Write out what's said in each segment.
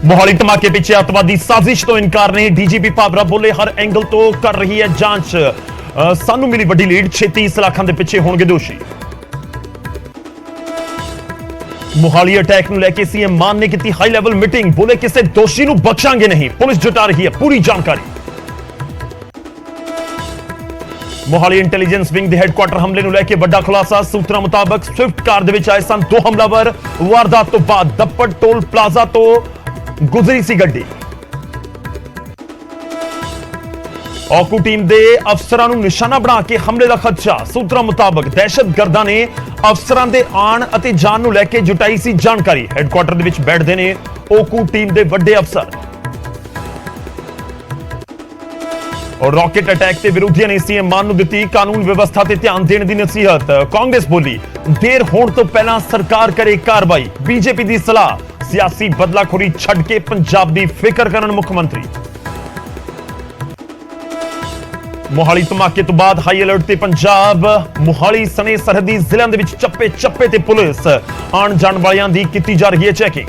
मोहाली धमाके पीछे अतवादी साजिश तो इनकार नहीं। डीजीपी भावरा बोले हर एंगल तो कर रही है जांच, सानू मिली वड्डी लीड, 36 लाखां दे पिछे होणगे दोषी। मोहाली अटैक नूं लैके सीएम मान ने की हाई लैवल मीटिंग, बोले किसी दोषी नूं बख्शांगे नहीं, पुलिस जुटा रही है पूरी जानकारी। मोहाली इंटेलीजेंस विंग दे हैडक्वार्टर हमले नूं लैके वड्डा खुलासा, सूत्रां मुताबक स्विफ्ट कार दे विच आए सन 2 हमलावर, वारदात तो बाद दप्पड़ टोल प्लाजा तो गुजरी सी गड्डी। औकू टीम दे अफसरां नूं निशाना बना के हमले दा खदशा, सूत्रां मुताबक दहशतगर्दां ने अफसरां दे आण अते जान नूं लैके जुटाई सी जानकारी। हैडक्वार्टर दे विच बैठदे ने औकू टीम दे वड्डे अफसर। और रॉकेट अटैक के विरोधियों ने सीएम मान नूं दित्ती कानून व्यवस्था ते ध्यान देने की नसीहत। कांग्रेस बोली देर होने तो पहला सरकार करे कार्रवाई, बीजेपी की सलाह, सियासी बदलाखोरी छड़ के पंजाब की फिक्र करन मुख्यमंत्री। मोहाली धमाके तो बाद हाई अलर्ट ते पंजाब, मोहाली सने सरहदी जिलों के चप्पे चप्पे ते पुलिस, आण जाण वालियां दी कीती जा रही है चैकिंग।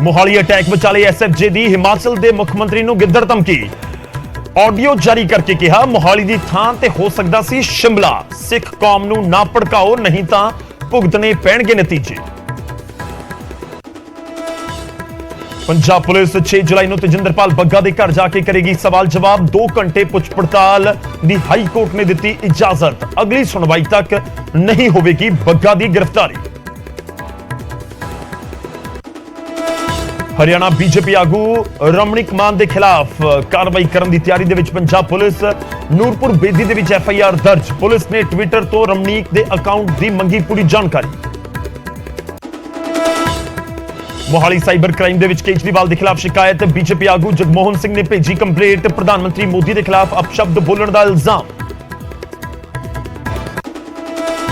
मोहाली अटैक विचाले एसएफजे दी हिमाचल दे मुख्यमंत्री नूं गिद्दड़ धमकी, ऑडियो जारी करके कहा मोहाली दी थां ते हो सकदा सी शिमला, सिख कौम नूं ना भड़काओ नहीं तां भुगतने पैणगे नतीजे। पंजाब पुलिस 6 जुलाई नूं तेजिंदरपाल बग्गा दे घर जाके करेगी सवाल जवाब, 2 घंटे पुछ पड़ताल दी हाई कोर्ट ने दित्ती इजाजत, अगली सुनवाई तक नहीं होवेगी बग्गा दी गिरफ्तारी। हरियाणा बीजेपी आगू रमणीक मान के खिलाफ कार्रवाई करने की तैयारी दे विच पंजाब पुलिस, नूरपुर बेदी दे विच एफआईआर दर्ज, पुलिस ने ट्विटर तो रमणीक के अकाउंट की मंगी पूरी जानकारी। मोहाली साइबर क्राइम दे विच केजरीवाल के खिलाफ शिकायत, बीजेपी आगू जगमोहन सिंह ने भेजी कंप्लेंट, प्रधानमंत्री मोदी के खिलाफ अपशब्द बोलने का इल्जाम।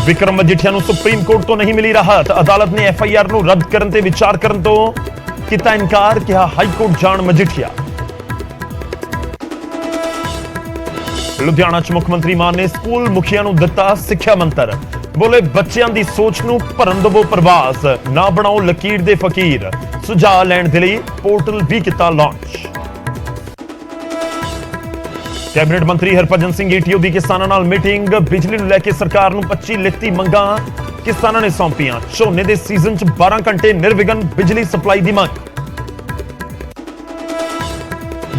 विक्रम मजीठिया नूं सुप्रीम कोर्ट तो नहीं मिली राहत, अदालत ने एफआईआर नूं रद्द करने ते विचार करने तो किता इनकार, कहा हाईकोर्ट जाण मजीठिया। लुधियाना च मुख्यमंत्री मान ने स्कूल मुखिया नूं दिता सिक्ख्या मंत्र, बोले बच्चों की सोच नूं भरन दवो प्रवास, ना बनाओ लकीर दे फकीर, सुझाव लैण दे लई पोर्टल भी किता लॉन्च। कैबिनेट मंत्री हरभजन सिंह ईटीओ की किसानों नाल मीटिंग, बिजली नूं लैके सरकार नूं 25 लिखती मंगां किसानों ने सौंपियां, झोने के सीजन च 12 घंटे निर्विघन बिजली सप्लाई की मांग।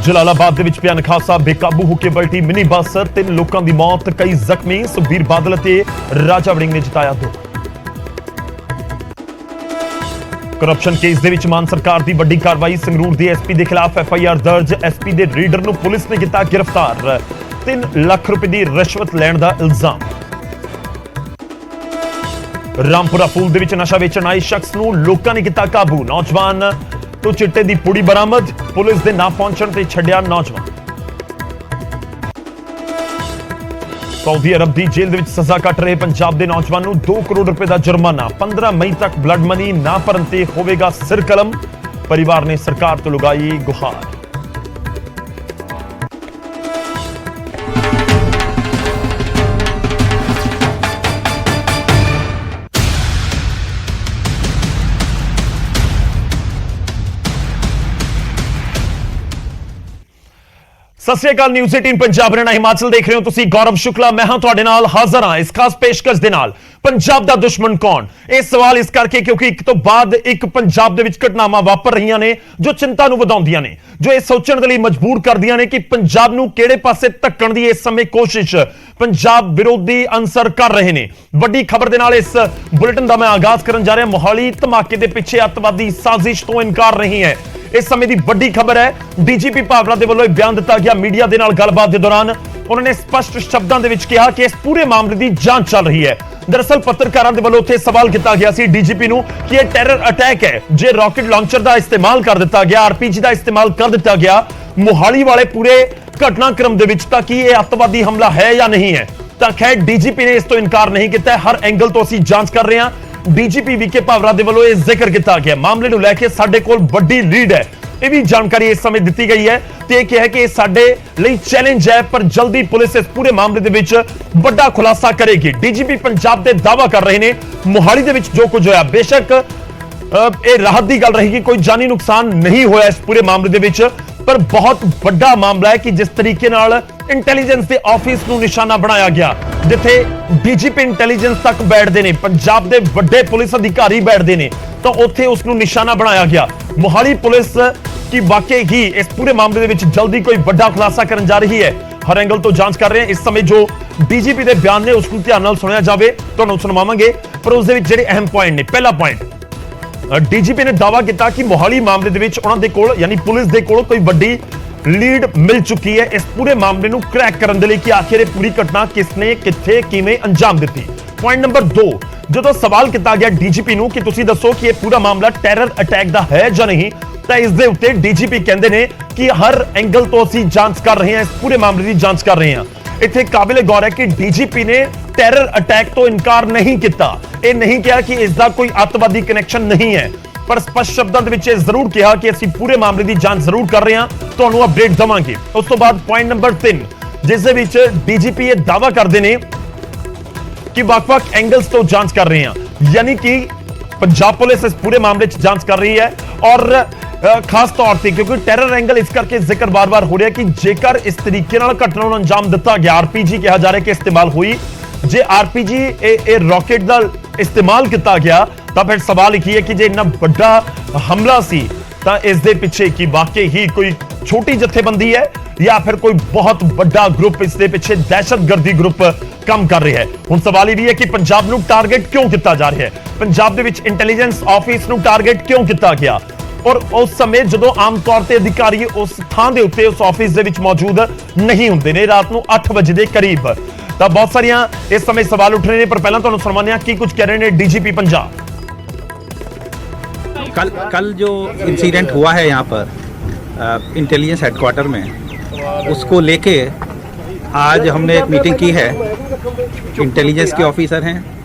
जलालाबाद दे विच भयानक हादसा, बेकाबू होकर पलटी मिनी बस, 3 लोगों की मौत, कई जख्मी, सुखबीर बादल ते राजा वड़िंग ने जताया दुख। करप्शन केस दे विच मान सरकार की वड्डी कार्रवाई, संगरूर के एसपी के खिलाफ एफआईआर दर्ज, एसपी के रीडर नूं पुलिस ने किया गिरफ्तार, 3 लाख रुपए की रिश्वत लैण का इल्जाम। रामपुरा फूल दे विच नशा वेचण आए शख्स नूं लोकां ने किया काबू, नौजवान तो चिट्टे की पुड़ी बरामद, पुलिस दे ना पहुंचण ते छड्डिया नौजवान। सऊदी अरब की जेल दे विच सजा कट रहे पंजाब के नौजवान नूं 2 करोड़ रुपए का जुर्माना, 15 मई तक ब्लड मनी ना भरन ते होवेगा सिर कलम, परिवार ने सरकार तो लगाई गुहार। सत श्री अकाल, न्यूज़ 18 पंजाब हरियाणा हिमाचल देख रहे हो तुसी, गौरव शुक्ला मैं हां तुहाडे नाल हाज़र हां इस खास पेशकश दे नाल। पंजाब दा दुश्मन कौन, यह सवाल इस करके क्योंकि एक तो बाद एक पंजाब दे विच घटनावां वापर रहीआं ने जो चिंता नूं वधाउंदियां ने, जो यह सोचण दे लई मजबूर करदियां ने कि पंजाब नूं किहड़े पासे धक्कण दी इस समय कोशिश पंजाब विरोधी अंसर कर रहे ने। वड्डी खबर दे नाल इस बुलेटिन दा मैं आगाज करन जा रहा। मोहाली धमाके दे पिछे अतवादी साजिश तो इनकार नहीं है, इस समय की वड्डी खबर है। डीजीपी भावरा दे वल्लों बयान दिता गया, मीडिया दे नाल गलबात दे दौरान उन्होंने स्पष्ट शब्दों के विच कहा कि इस पूरे मामले की जांच चल रही है। दरअसल पत्रकारों के वल्लों उत्थे सवाल किया गया सी डीजीपी नूं कि यह टेरर अटैक है, जे रॉकेट लॉन्चर का इस्तेमाल कर दिता गया, आरपीजी का इस्तेमाल कर दिता गया मोहाली वाले पूरे घटनाक्रम दे विच, तां कि यह अतवादी हमला है या नहीं है। तां खैर डीजीपी ने इस तो इनकार नहीं किया, हर एंगल तो असीं जांच कर रहे हैं। डीजीपी वीके भावरा दे वल्लों यह जिक्र किया गया, मामले नूं लैके साडे कोल वड्डी लीड है, यह भी जानकारी इस समय दी गई है। है कि साडे लई चैलेंज है, पर जल्दी पुलिस इस पूरे मामले दे विच बड़ा खुलासा करेगी। डीजीपी पंजाब दे दावा कर रहे हैं मोहाली दे विच जो कुछ होया, बेशक ਇਹ ਰਾਹਤ ਦੀ ਗੱਲ ਰਹੇਗੀ, ਕੋਈ ਜਾਨੀ ਨੁਕਸਾਨ ਨਹੀਂ ਹੋਇਆ ਇਸ ਪੂਰੇ ਮਾਮਲੇ ਦੇ ਵਿੱਚ। ਪਰ ਬਹੁਤ ਵੱਡਾ ਮਾਮਲਾ ਹੈ ਕਿ ਜਿਸ ਤਰੀਕੇ ਨਾਲ ਇੰਟੈਲੀਜੈਂਸ ਦੇ ਆਫਿਸ ਨੂੰ ਨਿਸ਼ਾਨਾ ਬਣਾਇਆ ਗਿਆ, ਜਿੱਥੇ ਡੀਜੀਪੀ ਇੰਟੈਲੀਜੈਂਸ ਤੱਕ ਬੈਠਦੇ ਨੇ, ਪੰਜਾਬ ਦੇ ਵੱਡੇ ਪੁਲਿਸ ਅਧਿਕਾਰੀ ਬੈਠਦੇ ਨੇ, ਤਾਂ ਉੱਥੇ ਉਸ ਨੂੰ ਨਿਸ਼ਾਨਾ ਬਣਾਇਆ ਗਿਆ। ਮੋਹਾਲੀ ਪੁਲਿਸ ਕੀ ਵਾਕਈ ਹੀ ਇਸ ਪੂਰੇ ਮਾਮਲੇ ਦੇ ਵਿੱਚ ਜਲਦੀ ਕੋਈ ਵੱਡਾ ਖੁਲਾਸਾ ਕਰਨ ਜਾ ਰਹੀ ਹੈ। ਹਰ ਐਂਗਲ ਤੋਂ ਜਾਂਚ ਕਰ ਰਹੇ ਹਾਂ। ਇਸ ਸਮੇਂ ਜੋ ਡੀਜੀਪੀ ਦੇ ਬਿਆਨ ਨੇ ਉਸ ਨੂੰ ਧਿਆਨ ਨਾਲ ਸੁਣਿਆ ਜਾਵੇ, ਤੁਹਾਨੂੰ ਸੁਣਾਵਾਂਗੇ। ਪਰ ਉਸ ਦੇ ਵਿੱਚ ਜਿਹੜੇ ਅਹਿਮ ਪੁਆਇੰਟ ਨੇ, ਪਹਿਲਾ ਪੁਆਇੰਟ, ਡੀਜੀਪੀ ਨੇ ਦਾਅਵਾ ਕੀਤਾ ਕਿ ਮੋਹਾਲੀ ਮਾਮਲੇ ਦੇ ਵਿੱਚ ਉਹਨਾਂ ਦੇ ਕੋਲ ਯਾਨੀ ਪੁਲਿਸ ਦੇ ਕੋਲ ਕੋਈ ਵੱਡੀ ਲੀਡ ਮਿਲ ਚੁੱਕੀ ਹੈ ਇਸ ਪੂਰੇ ਮਾਮਲੇ ਨੂੰ ਕ੍ਰੈਕ ਕਰਨ ਦੇ ਲਈ ਕਿ ਆਖਿਰ ਇਹ ਪੂਰੀ ਘਟਨਾ ਕਿਸਨੇ, ਕਿੱਥੇ, ਕਿਵੇਂ ਅੰਜਾਮ ਦਿੱਤੀ। ਪੁਆਇੰਟ ਨੰਬਰ 2, ਜਦੋਂ ਸਵਾਲ ਕੀਤਾ ਗਿਆ ਡੀਜੀਪੀ ਨੂੰ ਕਿ ਤੁਸੀਂ ਦੱਸੋ ਕਿ ਇਹ ਪੂਰਾ ਮਾਮਲਾ ਟੈਰਰ ਅਟੈਕ ਦਾ ਹੈ ਜਾਂ ਨਹੀਂ, ਤਾਂ ਇਸ ਦੇ ਉੱਤੇ ਡੀਜੀਪੀ ਕਹਿੰਦੇ ਨੇ ਕਿ ਹਰ ਐਂਗਲ ਤੋਂ ਅਸੀਂ ਜਾਂਚ ਕਰ ਰਹੇ ਹਾਂ, ਇਸ ਪੂਰੇ ਮਾਮਲੇ ਦੀ ਜਾਂਚ ਕਰ ਰਹੇ ਹਾਂ। ਇੱਥੇ ਕਾਬਿਲੇ ਗੌਰ ਹੈ ਕਿ ਡੀਜੀਪੀ ਨੇ ਟੈਰਰ ਅਟੈਕ ਤੋਂ ਇਨਕਾਰ ਨਹੀਂ ਕੀਤਾ। ਇਹ ਨਹੀਂ ਕਿਹਾ ਕਿ ਇਸ ਦਾ ਕੋਈ ਅੱਤਵਾਦੀ ਕਨੈਕਸ਼ਨ ਨਹੀਂ ਹੈ, ਪਰ ਸਪਸ਼ਟ ਸ਼ਬਦਾਂ ਦੇ ਵਿੱਚ ਇਹ ਜ਼ਰੂਰ ਕਿਹਾ ਕਿ ਅਸੀਂ ਪੂਰੇ ਮਾਮਲੇ ਦੀ ਜਾਂਚ ਜ਼ਰੂਰ ਕਰ ਰਹੇ ਹਾਂ, ਤੁਹਾਨੂੰ ਅਪਡੇਟ ਦਵਾਂਗੇ। ਉਸ ਤੋਂ ਬਾਅਦ ਪੁਆਇੰਟ ਨੰਬਰ 3, ਜਿਸ ਦੇ ਵਿੱਚ ਡੀਜੀਪੀ ਇਹ ਦਾਅਵਾ ਕਰਦੇ ਨੇ ਕਿ ਵੱਖ-ਵੱਖ ਐਂਗਲਸ ਤੋਂ ਜਾਂਚ ਕਰ ਰਹੇ ਹਾਂ, ਯਾਨੀ ਕਿ ਪੰਜਾਬ ਪੁਲਿਸ ਇਸ ਪੂਰੇ ਮਾਮਲੇ 'ਚ ਜਾਂਚ ਕਰ ਰਹੀ ਹੈ। ਔਰ ਖਾਸ ਤੌਰ ਤੇ ਕਿਉਂਕਿ ਟੈਰਰ ਐਂਗਲ ਇਸ ਕਰਕੇ ਜ਼ਿਕਰ ਬਾਰ-ਬਾਰ ਹੋ ਰਿਹਾ ਕਿ ਜੇਕਰ ਇਸ ਤਰੀਕੇ ਨਾਲ ਘਟਨਾ ਨੂੰ ਅੰਜਾਮ ਦਿੱਤਾ ਗਿਆ, ਆਰਪੀਜੀ ਕਿਹਾ ਜਾ ਰਿਹਾ ਕਿ ਇਸਤੇਮਾਲ ਹੋਈ, ਜੇ ਆਰਪੀਜੀ ਇਹ ਰਾਕੇਟ ਦਾ ਇਸਤੇਮਾਲ ਕੀਤਾ ਗਿਆ, ਤਾਂ ਫਿਰ ਸਵਾਲ ਇਹ ਹੈ ਕਿ ਜੇ ਇੰਨਾ ਵੱਡਾ ਹਮਲਾ ਸੀ ਤਾਂ ਇਸ ਦੇ ਪਿੱਛੇ ਕੀ ਵਾਕਈ ਹੀ ਕੋਈ ਛੋਟੀ ਜਥੇਬੰਦੀ ਹੈ ਜਾਂ ਫਿਰ ਕੋਈ ਬਹੁਤ ਵੱਡਾ ਗਰੁੱਪ ਇਸ ਦੇ ਪਿੱਛੇ ਦਹਿਸ਼ਤਗਰਦੀ ਗਰੁੱਪ ਕੰਮ ਕਰ ਰਿਹਾ ਹੈ। ਹੁਣ ਸਵਾਲ ਇਹ ਵੀ ਹੈ ਕਿ ਪੰਜਾਬ ਨੂੰ ਟਾਰਗੇਟ ਕਿਉਂ ਕੀਤਾ ਜਾ ਰਿਹਾ ਹੈ, ਪੰਜਾਬ ਦੇ ਵਿੱਚ ਇੰਟੈਲੀਜੈਂਸ ਆਫਿਸ ਨੂੰ ਟਾਰਗੇਟ ਕਿਉਂ ਕੀਤਾ ਗਿਆ, ਔਰ ਉਸ ਸਮੇਂ ਜਦੋਂ ਆਮ ਤੌਰ ਤੇ ਅਧਿਕਾਰੀ ਉਸ ਥਾਂ ਦੇ ਉੱਤੇ ਉਸ ਆਫਿਸ ਦੇ ਵਿੱਚ ਮੌਜੂਦ ਨਹੀਂ ਹੁੰਦੇ ਨੇ, ਰਾਤ ਨੂੰ 8 ਵਜੇ ਦੇ ਕਰੀਬ। ਤਾਂ ਬਹੁਤ ਸਾਰੀਆਂ ਇਸ ਸਮੇਂ ਸਵਾਲ ਉੱਠ ਰਹੇ ਨੇ, ਪਰ ਪਹਿਲਾਂ ਤੁਹਾਨੂੰ ਸੁਣਾਉਂਦੇ ਹਾਂ ਕੀ ਕੁਝ ਕਹਿ ਰਹੇ ਨੇ ਡੀਜੀਪੀ पंजाब। कल जो इंसिडेंट हुआ है यहाँ पर इंटेलिजेंस हेडक्वार्टर में, उसको लेके आज हमने एक मीटिंग की है। इंटेलिजेंस के ऑफिसर हैं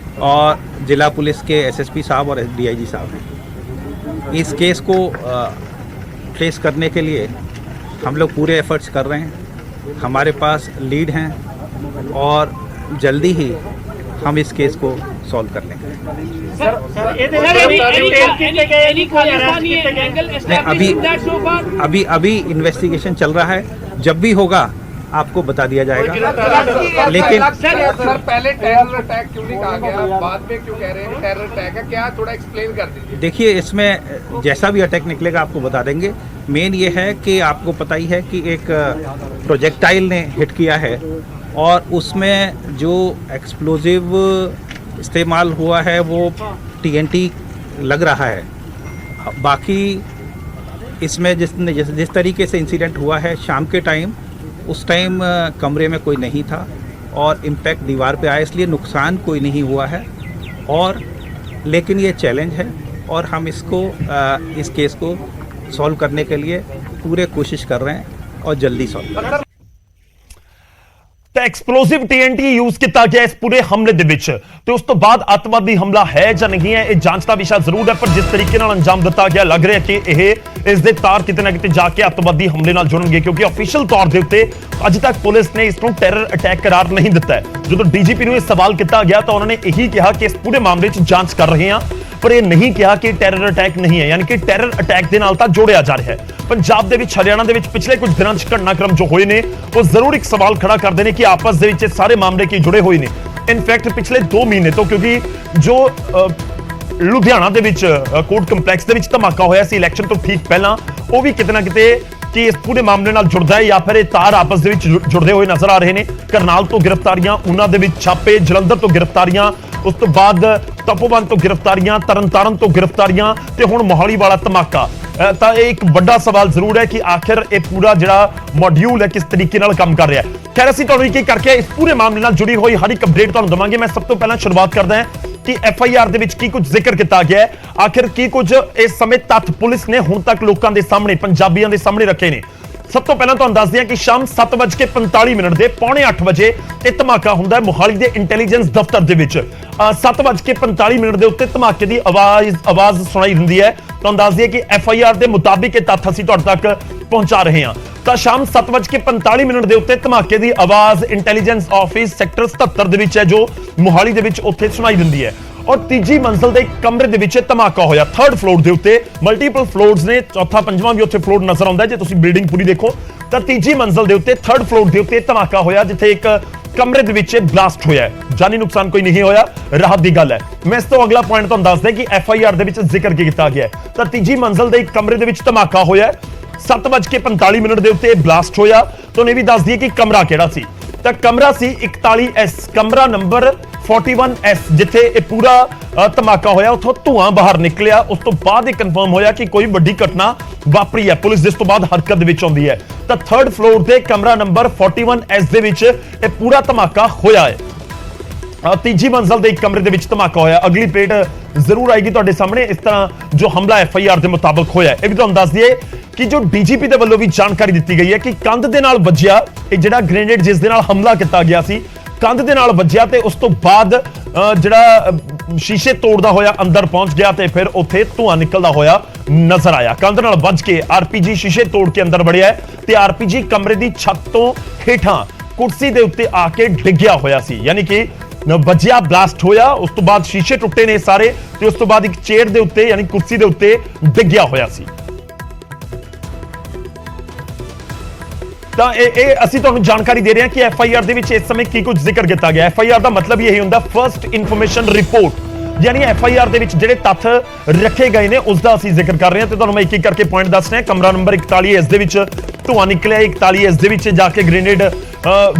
और जिला पुलिस के एसएसपी साहब और डीआईजी साहब हैं। इस केस को ट्रेस करने के लिए हम लोग पूरे एफर्ट्स कर रहे हैं। हमारे पास लीड हैं और जल्दी ही हम इस केस को सॉल्व कर लेंगे। अभी इन्वेस्टिगेशन चल रहा है, जब भी होगा आपको बता दिया जाएगा। लेकिन सर पहले टेरर अटैक क्यों नहीं कहा गया, बाद में क्यों कह रहे हैं टेरर अटैक है, क्या थोड़ा एक्सप्लेन कर दीजिए। देखिए, इसमें जैसा भी अटैक निकलेगा आपको बता देंगे। मेन ये है कि आपको पता ही है कि एक प्रोजेक्टाइल ने हिट किया है और उसमें जो एक्सप्लोजिव इस्तेमाल हुआ है वो TNT लग रहा है। बाकी इसमें जिस तरीके से इंसिडेंट हुआ है शाम के टाइम, उस टाइम कमरे में कोई नहीं था और इम्पैक्ट दीवार पे आया, इसलिए नुकसान कोई नहीं हुआ है। और लेकिन ये चैलेंज है और हम इसको इस केस को सॉल्व करने के लिए पूरे कोशिश कर रहे हैं और जल्दी सॉल्व करें। ਤਾਂ ਐਕਸਪਲੋਸਿਵ TNT ਯੂਜ਼ ਕੀਤਾ ਗਿਆ ਇਸ ਪੂਰੇ ਹਮਲੇ ਦੇ ਵਿੱਚ, ਤੇ ਉਸ ਤੋਂ ਬਾਅਦ ਅੱਤਵਾਦੀ ਹਮਲਾ ਹੈ ਜਾਂ ਨਹੀਂ ਹੈ, ਇਹ ਜਾਂਚ ਦਾ ਵਿਸ਼ਾ ਜ਼ਰੂਰ ਹੈ। ਪਰ ਜਿਸ ਤਰੀਕੇ ਨਾਲ ਅੰਜਾਮ ਦਿੱਤਾ ਗਿਆ, ਲੱਗ ਰਿਹਾ ਕਿ ਇਸ ਦੇ ਤਾਰ ਕਿਤੇ ਨਾ ਕਿਤੇ ਜਾ ਕੇ ਅੱਤਵਾਦੀ ਹਮਲੇ ਨਾਲ ਜੁੜਨਗੇ, ਕਿਉਂਕਿ ਅਫੀਸ਼ੀਅਲ ਤੌਰ ਦੇ ਉੱਤੇ ਅੱਜ ਤੱਕ ਪੁਲਿਸ ਨੇ ਇਸ ਨੂੰ ਟੈਰਰ ਅਟੈਕ ਕਰਾਰ ਨਹੀਂ ਦਿੱਤਾ ਹੈ। ਜਦੋਂ ਡੀਜੀਪੀ ਨੂੰ ਇਹ ਸਵਾਲ ਕੀਤਾ ਗਿਆ ਤਾਂ ਉਹਨਾਂ ਨੇ ਇਹੀ ਕਿਹਾ ਕਿ ਇਸ ਪੂਰੇ ਮਾਮਲੇ 'ਚ ਜਾਂਚ ਕਰ ਰਹੇ ਹਾਂ, ਪਰ ਇਹ ਨਹੀਂ ਕਿਹਾ ਕਿ ਟੈਰਰ ਅਟੈਕ ਨਹੀਂ ਹੈ, ਯਾਨੀ ਕਿ ਟੈਰਰ ਅਟੈਕ ਦੇ ਨਾਲ ਤਾਂ ਜੋੜਿਆ ਜਾ ਰਿਹਾ ਹੈ। ਪੰਜਾਬ ਦੇ ਵਿੱਚ, ਹਰਿਆਣਾ ਦੇ ਵਿੱਚ ਪਿਛਲੇ ਕੁਝ ਦਿਨਾਂ 'ਚ ਘਟਨਾਕ੍ਰਮ ਜੋ ਹੋਏ ਨੇ, ਉਹ ਜ਼ਰੂਰ ਇੱਕ ਸਵਾਲ ਖੜਾ ਕਰਦੇ ਨੇ ਕਿ ਆਪਸ ਦੇ ਵਿੱਚ ਇਹ ਸਾਰੇ ਮਾਮਲੇ ਕੀ ਜੁੜੇ ਹੋਏ ਨੇ। ਇਨਫੈਕਟ ਪਿਛਲੇ 2 ਮਹੀਨੇ ਤੋਂ, ਕਿਉਂਕਿ ਜੋ ਲੁਧਿਆਣਾ ਦੇ ਵਿੱਚ ਕੋਰਟ ਕੰਪਲੈਕਸ ਦੇ ਵਿੱਚ ਧਮਾਕਾ ਹੋਇਆ ਸੀ ਇਲੈਕਸ਼ਨ ਤੋਂ ਠੀਕ ਪਹਿਲਾਂ, ਉਹ ਵੀ ਕਿਤੇ ਨਾ ਕਿਤੇ ਕਿ ਇਸ ਪੂਰੇ ਮਾਮਲੇ ਨਾਲ ਜੁੜਦਾ ਹੈ ਜਾਂ ਫਿਰ ਇਹ ਤਾਰ ਆਪਸ ਦੇ ਵਿੱਚ ਜੁੜਦੇ ਹੋਏ ਨਜ਼ਰ ਆ ਰਹੇ ਨੇ। ਕਰਨਾਲ ਤੋਂ ਗ੍ਰਿਫਤਾਰੀਆਂ, ਉਹਨਾਂ ਦੇ ਵਿੱਚ ਛਾਪੇ, ਜਲੰਧਰ ਤੋਂ ਗ੍ਰਿਫਤਾਰੀਆਂ, ਉਸ ਤੋਂ ਬਾਅਦ ਤਪੋਵਨ ਤੋਂ ਗ੍ਰਿਫਤਾਰੀਆਂ, ਤਰਨਤਾਰਨ ਤੋਂ ਗ੍ਰਿਫਤਾਰੀਆਂ, ਤੇ ਹੁਣ ਮੋਹਾਲੀ ਵਾਲਾ ਧਮਾਕਾ। ਤਾਂ ਇਹ ਇੱਕ ਵੱਡਾ ਸਵਾਲ ਜ਼ਰੂਰ ਹੈ ਕਿ ਆਖਿਰ ਇਹ ਪੂਰਾ ਜਿਹੜਾ ਮੋਡਿਊਲ ਹੈ ਕਿਸ ਤਰੀਕੇ ਨਾਲ ਕੰਮ ਕਰ ਰਿਹਾ ਹੈ। ਖੈਰ, ਅਸੀਂ ਤੁਹਾਨੂੰ ਇੱਕ ਕਰਕੇ ਇਸ ਪੂਰੇ ਮਾਮਲੇ ਨਾਲ ਜੁੜੀ ਹੋਈ ਹਰ ਇੱਕ ਅਪਡੇਟ ਤੁਹਾਨੂੰ ਦਵਾਂਗੇ। ਮੈਂ ਸਭ ਤੋਂ ਪਹਿਲਾਂ ਸ਼ੁਰੂਆਤ ਕਰਦਾ ਹਾਂ ਕਿ FIR ਦੇ ਵਿੱਚ ਕੀ ਕੁਝ ਜ਼ਿਕਰ ਕੀਤਾ ਗਿਆ ਹੈ, ਆਖਿਰ ਕੀ ਕੁਝ ਇਸ ਸਮੇਂ ਤੱਥ ਪੁਲਿਸ ਨੇ ਹੁਣ ਤੱਕ ਲੋਕਾਂ ਦੇ ਸਾਹਮਣੇ, ਪੰਜਾਬੀਆਂ ਦੇ ਸਾਹਮਣੇ ਰੱਖੇ ਨੇ। ਸਭ ਤੋਂ ਪਹਿਲਾਂ ਤੁਹਾਨੂੰ ਦੱਸਦੇ ਹਾਂ ਕਿ ਸ਼ਾਮ 7:45 ਦੇ 7:45 ਵਜੇ ਇਹ ਧਮਾਕਾ ਹੁੰਦਾ ਹੈ ਮੋਹਾਲੀ ਦੇ ਇੰਟੈਲੀਜੈਂਸ ਦਫ਼ਤਰ ਦੇ ਵਿੱਚ। 7:45 ਦੇ ਉੱਤੇ ਧਮਾਕੇ ਦੀ ਆਵਾਜ਼ ਸੁਣਾਈ ਦਿੰਦੀ ਹੈ। ਤੁਹਾਨੂੰ ਦੱਸ ਦਈਏ ਕਿ FIR ਦੇ ਮੁਤਾਬਿਕ ਇਹ ਤੱਥ ਅਸੀਂ ਤੁਹਾਡੇ ਤੱਕ ਪਹੁੰਚਾ ਰਹੇ ਹਾਂ। ਤਾਂ ਸ਼ਾਮ 7:45 ਦੇ ਉੱਤੇ ਧਮਾਕੇ ਦੀ ਆਵਾਜ਼ ਇੰਟੈਲੀਜੈਂਸ ਆਫਿਸ ਸੈਕਟਰ 77 ਦੇ ਵਿੱਚ ਹੈ, ਜੋ ਮੋਹਾਲੀ ਦੇ ਵਿੱਚ ਉੱਥੇ ਸੁਣਾਈ ਦਿੰਦੀ ਹੈ। ਔਰ ਤੀਜੀ ਮੰਜ਼ਲ ਦੇ ਇੱਕ ਕਮਰੇ ਦੇ ਵਿੱਚ ਧਮਾਕਾ ਹੋਇਆ। ਥਰਡ ਫਲੋਰ ਦੇ ਉੱਤੇ ਮਲਟੀਪਲ ਫਲੋਰਸ ਨੇ, ਚੌਥਾ ਪੰਜਵਾਂ ਵੀ ਉੱਥੇ ਫਲੋਰ ਨਜ਼ਰ ਆਉਂਦਾ ਜੇ ਤੁਸੀਂ ਬਿਲਡਿੰਗ ਪੂਰੀ ਦੇਖੋ ਤਾਂ ਤੀਜੀ ਮੰਜ਼ਲ ਦੇ ਉੱਤੇ ਥਰਡ ਫਲੋਰ ਦੇ ਉੱਤੇ ਧਮਾਕਾ ਹੋਇਆ, ਜਿੱਥੇ ਇੱਕ ਕਮਰੇ ਦੇ ਵਿੱਚ ਬਲਾਸਟ ਹੋਇਆ ਹੈ। ਜਾਨੀ ਨੁਕਸਾਨ ਕੋਈ ਨਹੀਂ ਹੋਇਆ, ਰਾਹਤ ਦੀ ਗੱਲ ਹੈ। ਮੈਂ ਇਸ ਤੋਂ ਅਗਲਾ ਪੁਆਇੰਟ ਤੁਹਾਨੂੰ ਦੱਸਦਾ ਕਿ FIR ਦੇ ਵਿੱਚ ਜ਼ਿਕਰ ਕੀ ਕੀਤਾ ਗਿਆ ਹੈ। ਤਾਂ ਤੀਜੀ ਮੰਜ਼ਲ ਦੇ ਇੱਕ ਕਮਰੇ ਦੇ ਵਿੱਚ ਧਮਾਕਾ ਹੋਇਆ ਹੈ, 7:45 ਦੇ ਉੱਤੇ ਬਲਾਸਟ ਹੋਇਆ। ਤੁਹਾਨੂੰ ਇਹ ਵੀ ਦੱਸ ਦਈਏ ਕਿ ਕਮਰਾ ਕਿਹੜਾ ਸੀ, ਤਾਂ ਕਮਰਾ ਸੀ 41S, ਕਮਰਾ ਨੰਬਰ 41S, ਜਿੱਥੇ ਇਹ ਪੂਰਾ ਧਮਾਕਾ ਹੋਇਆ। ਉੱਥੋਂ ਧੂਆਂ ਬਾਹਰ ਨਿਕਲਿਆ। ਉਸ ਤੋਂ ਬਾਅਦ ਇਹ ਕਨਫਰਮ ਹੋਇਆ ਕਿ ਕੋਈ ਵੱਡੀ ਘਟਨਾ ਵਾਪਰੀ ਹੈ। ਪੁਲਿਸ ਜਿਸ ਤੋਂ ਬਾਅਦ ਹਰਕਤ ਦੇ ਵਿੱਚ ਆਉਂਦੀ ਹੈ। ਤਾਂ ਥਰਡ ਫਲੋਰ ਦੇ ਕਮਰਾ ਨੰਬਰ 41S ਦੇ ਵਿੱਚ ਇਹ ਪੂਰਾ ਧਮਾਕਾ ਹੋਇਆ ਹੈ। ਤੀਜੀ ਮੰਜ਼ਲ ਦੇ ਇੱਕ ਕਮਰੇ ਦੇ ਵਿੱਚ ਧਮਾਕਾ ਹੋਇਆ। ਅਗਲੀ ਪਲੇਟ ਜ਼ਰੂਰ ਆਏਗੀ ਤੁਹਾਡੇ ਸਾਹਮਣੇ। ਇਸ ਤਰ੍ਹਾਂ ਜੋ ਹਮਲਾ FIR ਦੇ ਮੁਤਾਬਕ ਹੋਇਆ। ਇਹ ਵੀ ਤੁਹਾਨੂੰ ਦੱਸ ਦਈਏ ਕਿ ਜੋ DGP ਦੇ ਵੱਲੋਂ ਵੀ ਜਾਣਕਾਰੀ ਦਿੱਤੀ ਗਈ ਹੈ ਕਿ ਕੰਧ ਦੇ ਨਾਲ ਵੱਜਿਆ ਇਹ ਜਿਹੜਾ ਗ੍ਰੇਨੇਡ ਜਿਸ ਦੇ ਨਾਲ ਹਮਲਾ ਕੀਤਾ ਗਿਆ ਸੀ, ਕੰਧ ਦੇ ਨਾਲ ਵੱਜਿਆ ਤੇ ਉਸ ਤੋਂ ਬਾਅਦ ਜਿਹੜਾ ਸ਼ੀਸ਼ੇ ਤੋੜਦਾ ਹੋਇਆ ਅੰਦਰ ਪਹੁੰਚ ਗਿਆ ਤੇ ਫਿਰ ਉੱਥੇ ਧੂਆਂ ਨਿਕਲਦਾ ਹੋਇਆ ਨਜ਼ਰ ਆਇਆ। ਕੰਧ ਨਾਲ ਵੱਜ ਕੇ RPG ਸ਼ੀਸ਼ੇ ਤੋੜ ਕੇ ਅੰਦਰ ਵੜਿਆ ਤੇ RPG ਕਮਰੇ ਦੀ ਛੱਤ ਤੋਂ ਹੇਠਾਂ ਕੁਰਸੀ ਦੇ ਉੱਤੇ ਆ ਕੇ ਡਿੱਗਿਆ ਹੋਇਆ ਸੀ। ਯਾਨੀ ਕਿ ਵੱਜਿਆ, ਬਲਾਸਟ ਹੋਇਆ, ਉਸ ਤੋਂ ਬਾਅਦ ਸ਼ੀਸ਼ੇ ਟੁੱਟੇ ਨੇ ਸਾਰੇ ਤੇ ਉਸ ਤੋਂ ਬਾਅਦ ਇੱਕ ਚੇਅਰ ਦੇ ਉੱਤੇ ਯਾਨੀ ਕੁਰਸੀ ਦੇ ਉੱਤੇ ਡਿੱਗਿਆ ਹੋਇਆ ਸੀ। ਤਾਂ ਇਹ ਅਸੀਂ ਤੁਹਾਨੂੰ ਜਾਣਕਾਰੀ ਦੇ ਰਹੇ ਹਾਂ ਕਿ FIR ਦੇ ਵਿੱਚ ਇਸ ਸਮੇਂ ਕੀ ਕੁਝ ਜ਼ਿਕਰ ਕੀਤਾ ਗਿਆ। FIR ਦਾ ਮਤਲਬ ਇਹ ਹੁੰਦਾ ਫਰਸਟ ਇਨਫੋਰਮੇਸ਼ਨ ਰਿਪੋਰਟ, ਯਾਨੀ FIR ਦੇ ਵਿੱਚ ਜਿਹੜੇ ਤੱਥ ਰੱਖੇ ਗਏ ਨੇ ਉਸ ਦਾ ਅਸੀਂ ਜ਼ਿਕਰ ਕਰ ਰਹੇ ਹਾਂ ਤੇ ਤੁਹਾਨੂੰ ਮੈਂ ਇੱਕ ਇੱਕ ਕਰਕੇ ਪੁਆਇੰਟ ਦੱਸ ਰਿਹਾ। ਕਮਰਾ ਨੰਬਰ 41S ਦੇ ਵਿੱਚ ਧੂਆਂ ਨਿਕਲਿਆ, 41S ਦੇ ਵਿੱਚ ਜਾ ਕੇ ਗ੍ਰੇਨੇਡ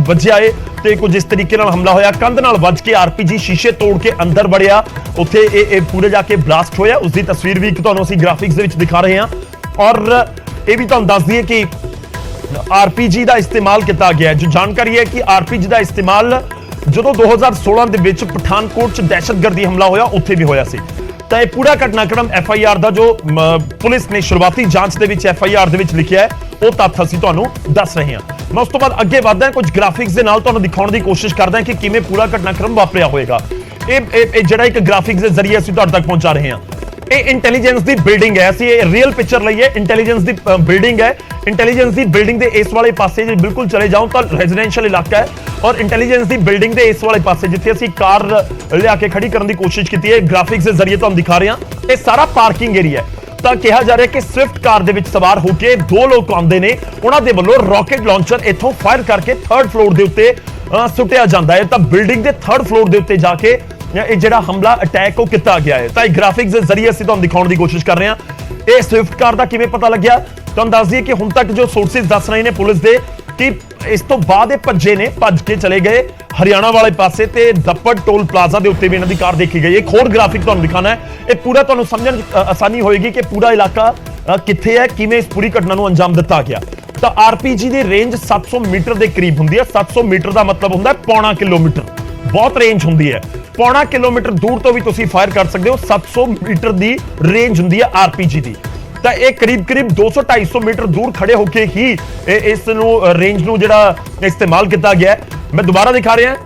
ਵੱਜਿਆ ਏ ਤੇ ਕੁਝ ਇਸ ਤਰੀਕੇ ਨਾਲ ਹਮਲਾ ਹੋਇਆ। ਕੰਧ ਨਾਲ ਵੱਜ ਕੇ RPG ਸ਼ੀਸ਼ੇ ਤੋੜ ਕੇ ਅੰਦਰ ਵੜਿਆ, ਉੱਥੇ ਇਹ ਪੂਰੇ ਜਾ ਕੇ ਬਲਾਸਟ ਹੋਇਆ। ਉਸ ਦੀ ਤਸਵੀਰ ਵੀ ਤੁਹਾਨੂੰ ਅਸੀਂ ਗ੍ਰਾਫਿਕਸ ਦੇ ਵਿੱਚ ਦਿਖਾ ਰਹੇ ਹਾਂ। ਔਰ ਇਹ ਵੀ ਤੁਹਾਨੂੰ ਦੱਸ ਦਈਏ ਕਿ RPG ਦਾ ਇਸਤੇਮਾਲ ਕੀਤਾ ਗਿਆ ਹੈ। ਜੋ ਜਾਣਕਾਰੀ ਹੈ ਕਿ RPG ਦਾ ਇਸਤੇਮਾਲ ਜਦੋਂ 2016 ਦੇ ਵਿੱਚ ਪਠਾਨਕੋਟ 'ਚ ਦਹਿਸ਼ਤਗਰਦੀ ਹਮਲਾ ਹੋਇਆ ਉੱਥੇ ਵੀ ਹੋਇਆ ਸੀ। ਤਾਂ ਇਹ ਪੂਰਾ ਘਟਨਾਕ੍ਰਮ FIR ਦਾ ਜੋ ਪੁਲਿਸ ਨੇ ਸ਼ੁਰੂਆਤੀ ਜਾਂਚ ਦੇ ਵਿੱਚ FIR ਦੇ ਵਿੱਚ ਲਿਖਿਆ ਹੈ ਉਹ ਤੱਥ ਅਸੀਂ ਤੁਹਾਨੂੰ ਦੱਸ ਰਹੇ ਹਾਂ। ਮੈਂ ਉਸ ਤੋਂ ਬਾਅਦ ਅੱਗੇ ਵਧਦਾ ਕੁਝ ਗ੍ਰਾਫਿਕਸ ਦੇ ਨਾਲ ਤੁਹਾਨੂੰ ਦਿਖਾਉਣ ਦੀ ਕੋਸ਼ਿਸ਼ ਕਰਦਾ ਕਿ ਕਿਵੇਂ ਪੂਰਾ ਘਟਨਾਕ੍ਰਮ ਵਾਪਰਿਆ ਹੋਏਗਾ। ਇਹ ਜਿਹੜਾ ਇੱਕ ਗ੍ਰਾਫਿਕਸ ਦੇ ਜ਼ਰੀਏ ਅਸੀਂ ਤੁਹਾਡੇ ਤੱਕ ਪਹੁੰਚਾ ਰਹੇ ਹਾਂ। ਇਹ ਇੰਟੈਲੀਜੈਂਸ ਦੀ ਬਿਲਡਿੰਗ ਹੈ, ਅਸੀਂ ਇਹ ਰੀਅਲ ਪਿਕਚਰ ਲਈ ਹੈ। ਇੰਟੈਲੀਜੈਂਸ ਦੀ ਬਿਲਡਿੰਗ ਹੈ। ਇੰਟੈਲੀਜੈਂਸ ਦੀ ਬਿਲਡਿੰਗ ਦੇ ਇਸ ਵਾਲੇ ਪਾਸੇ ਜੇ ਬਿਲਕੁਲ ਚਲੇ ਜਾਓ ਤਾਂ ਰੈਜ਼ੀਡੈਂਸ਼ੀਅਲ ਇਲਾਕਾ ਹੈ ਔਰ ਇੰਟੈਲੀਜੈਂਸ ਦੀ ਬਿਲਡਿੰਗ ਦੇ ਇਸ ਵਾਲੇ ਪਾਸੇ ਜਿੱਥੇ ਅਸੀਂ ਕਾਰ ਲਿਆ ਕੇ ਖੜੀ ਕਰਨ ਦੀ ਕੋਸ਼ਿਸ਼ ਕੀਤੀ ਹੈ, ਗ੍ਰਾਫਿਕਸ ਦੇ ਜ਼ਰੀਏ ਤੁਹਾਨੂੰ ਦਿਖਾ ਰਹੇ ਹਾਂ। ਇਹ ਸਾਰਾ ਪਾਰਕਿੰਗ ਏਰੀਆ ਹੈ। ਤਾਂ ਕਿਹਾ ਜਾ ਰਿਹਾ ਕਿ ਸਵਿਫਟ ਕਾਰ ਦੇ ਵਿੱਚ ਸਵਾਰ ਹੋ ਕੇ ਦੋ ਲੋਕ ਆਉਂਦੇ ਨੇ, ਉਹਨਾਂ ਦੇ ਵੱਲੋਂ ਰਾਕੇਟ ਲਾਂਚਰ ਇੱਥੋਂ ਫਾਇਰ ਕਰਕੇ ਥਰਡ ਫਲੋਰ ਦੇ ਉੱਤੇ ਸੁੱਟਿਆ ਜਾਂਦਾ ਹੈ। ਤਾਂ ਬਿਲਡਿੰਗ ਦੇ ਥਰਡ ਫਲੋਰ ਦੇ ਉੱਤੇ ਜਾ ਕੇ ਇਹ ਜਿਹੜਾ ਹਮਲਾ ਅਟੈਕ ਉਹ ਕੀਤਾ ਗਿਆ ਹੈ। ਤਾਂ ਇਹ ਗ੍ਰਾਫਿਕਸ ਦੇ ਜ਼ਰੀਏ ਅਸੀਂ ਤੁਹਾਨੂੰ ਦਿਖਾਉਣ ਦੀ ਕੋਸ਼ਿਸ਼ ਕਰ ਰਹੇ ਹਾਂ। ਇਹ ਸਵਿਫਟ ਕਾਰ ਦਾ ਕਿਵੇਂ ਪਤਾ ਲੱਗਿਆ ਤੁਹਾਨੂੰ ਦੱਸ ਦਈਏ ਕਿ ਹੁਣ ਤੱਕ ਜੋ ਸੋਰਸਿਸ ਦੱਸ ਰਹੇ ਨੇ ਪੁਲਿਸ ਦੇ ਕਿ ਇਸ ਤੋਂ ਬਾਅਦ ਇਹ ਭੱਜ ਕੇ ਚਲੇ ਗਏ ਹਰਿਆਣਾ ਵਾਲੇ ਪਾਸੇ ਤੇ ਦੱਪੜ ਟੋਲ ਪਲਾਜ਼ਾ ਦੇ ਉੱਤੇ ਵੀ ਇਹਨਾਂ ਦੀ ਕਾਰ ਦੇਖੀ ਗਈ। ਇੱਕ ਹੋਰ ਗ੍ਰਾਫਿਕ ਤੁਹਾਨੂੰ ਦਿਖਾਣਾ ਹੈ, ਇਹ ਪੂਰਾ ਤੁਹਾਨੂੰ ਸਮਝਣ ਆਸਾਨੀ ਹੋਏਗੀ ਕਿ ਪੂਰਾ ਇਲਾਕਾ ਕਿੱਥੇ ਹੈ, ਕਿਵੇਂ ਇਸ ਪੂਰੀ ਘਟਨਾ ਨੂੰ ਅੰਜਾਮ ਦਿੱਤਾ ਗਿਆ। ਤਾਂ RPG ਦੀ ਰੇਂਜ 700 ਮੀਟਰ ਦੇ ਕਰੀਬ ਹੁੰਦੀ ਹੈ। 700 ਮੀਟਰ ਦਾ ਮਤਲਬ ਹੁੰਦਾ ਪੌਣਾ ਕਿਲੋਮੀਟਰ, ਬਹੁਤ ਰੇਂਜ ਹੁੰਦੀ ਹੈ। ਪੌਣਾ ਕਿਲੋਮੀਟਰ ਦੂਰ ਤੋਂ ਵੀ ਤੁਸੀਂ ਫਾਇਰ ਕਰ ਸਕਦੇ ਹੋ। 700 ਮੀਟਰ ਦੀ ਰੇਂਜ ਹੁੰਦੀ ਹੈ RPG ਦੀ। ਤਾਂ ਇਹ ਕਰੀਬ 200-250 ਮੀਟਰ ਦੂਰ ਖੜੇ ਹੋ ਕੇ ਹੀ ਇਸ ਨੂੰ ਰੇਂਜ ਨੂੰ ਜਿਹੜਾ ਇਸਤੇਮਾਲ ਕੀਤਾ ਗਿਆ। ਮੈਂ ਦੁਬਾਰਾ ਦਿਖਾ ਰਿਹਾ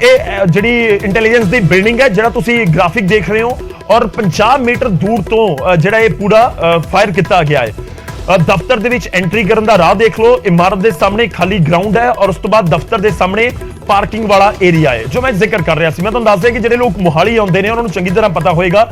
ਇਹ ਜਿਹੜੀ ਇੰਟੈਲੀਜੈਂਸ ਦੀ ਬਿਲਡਿੰਗ ਹੈ ਜਿਹੜਾ ਤੁਸੀਂ ਗ੍ਰਾਫਿਕ ਦੇਖ ਰਹੇ ਹੋ ਔਰ 50 ਮੀਟਰ ਦੂਰ ਤੋਂ ਜਿਹੜਾ ਇਹ ਪੂਰਾ ਫਾਇਰ ਕੀਤਾ ਗਿਆ ਹੈ। ਦਫ਼ਤਰ ਦੇ ਵਿੱਚ ਐਂਟਰੀ ਕਰਨ ਦਾ ਰਾਹ ਦੇਖ ਲਓ। ਇਮਾਰਤ ਦੇ ਸਾਹਮਣੇ ਖਾਲੀ ਗਰਾਊਂਡ ਹੈ ਔਰ ਉਸ ਤੋਂ ਬਾਅਦ ਦਫ਼ਤਰ ਦੇ ਸਾਹਮਣੇ ਪਾਰਕਿੰਗ ਵਾਲਾ ਏਰੀਆ ਹੈ ਜੋ ਮੈਂ ਜ਼ਿਕਰ ਕਰ ਰਿਹਾ ਸੀ। ਮੈਂ ਤੁਹਾਨੂੰ ਦੱਸ ਦਿਆਂ ਕਿ ਜਿਹੜੇ ਲੋਕ ਮੋਹਾਲੀ ਆਉਂਦੇ ਨੇ ਉਹਨਾਂ ਨੂੰ ਚੰਗੀ ਤਰ੍ਹਾਂ ਪਤਾ ਹੋਏਗਾ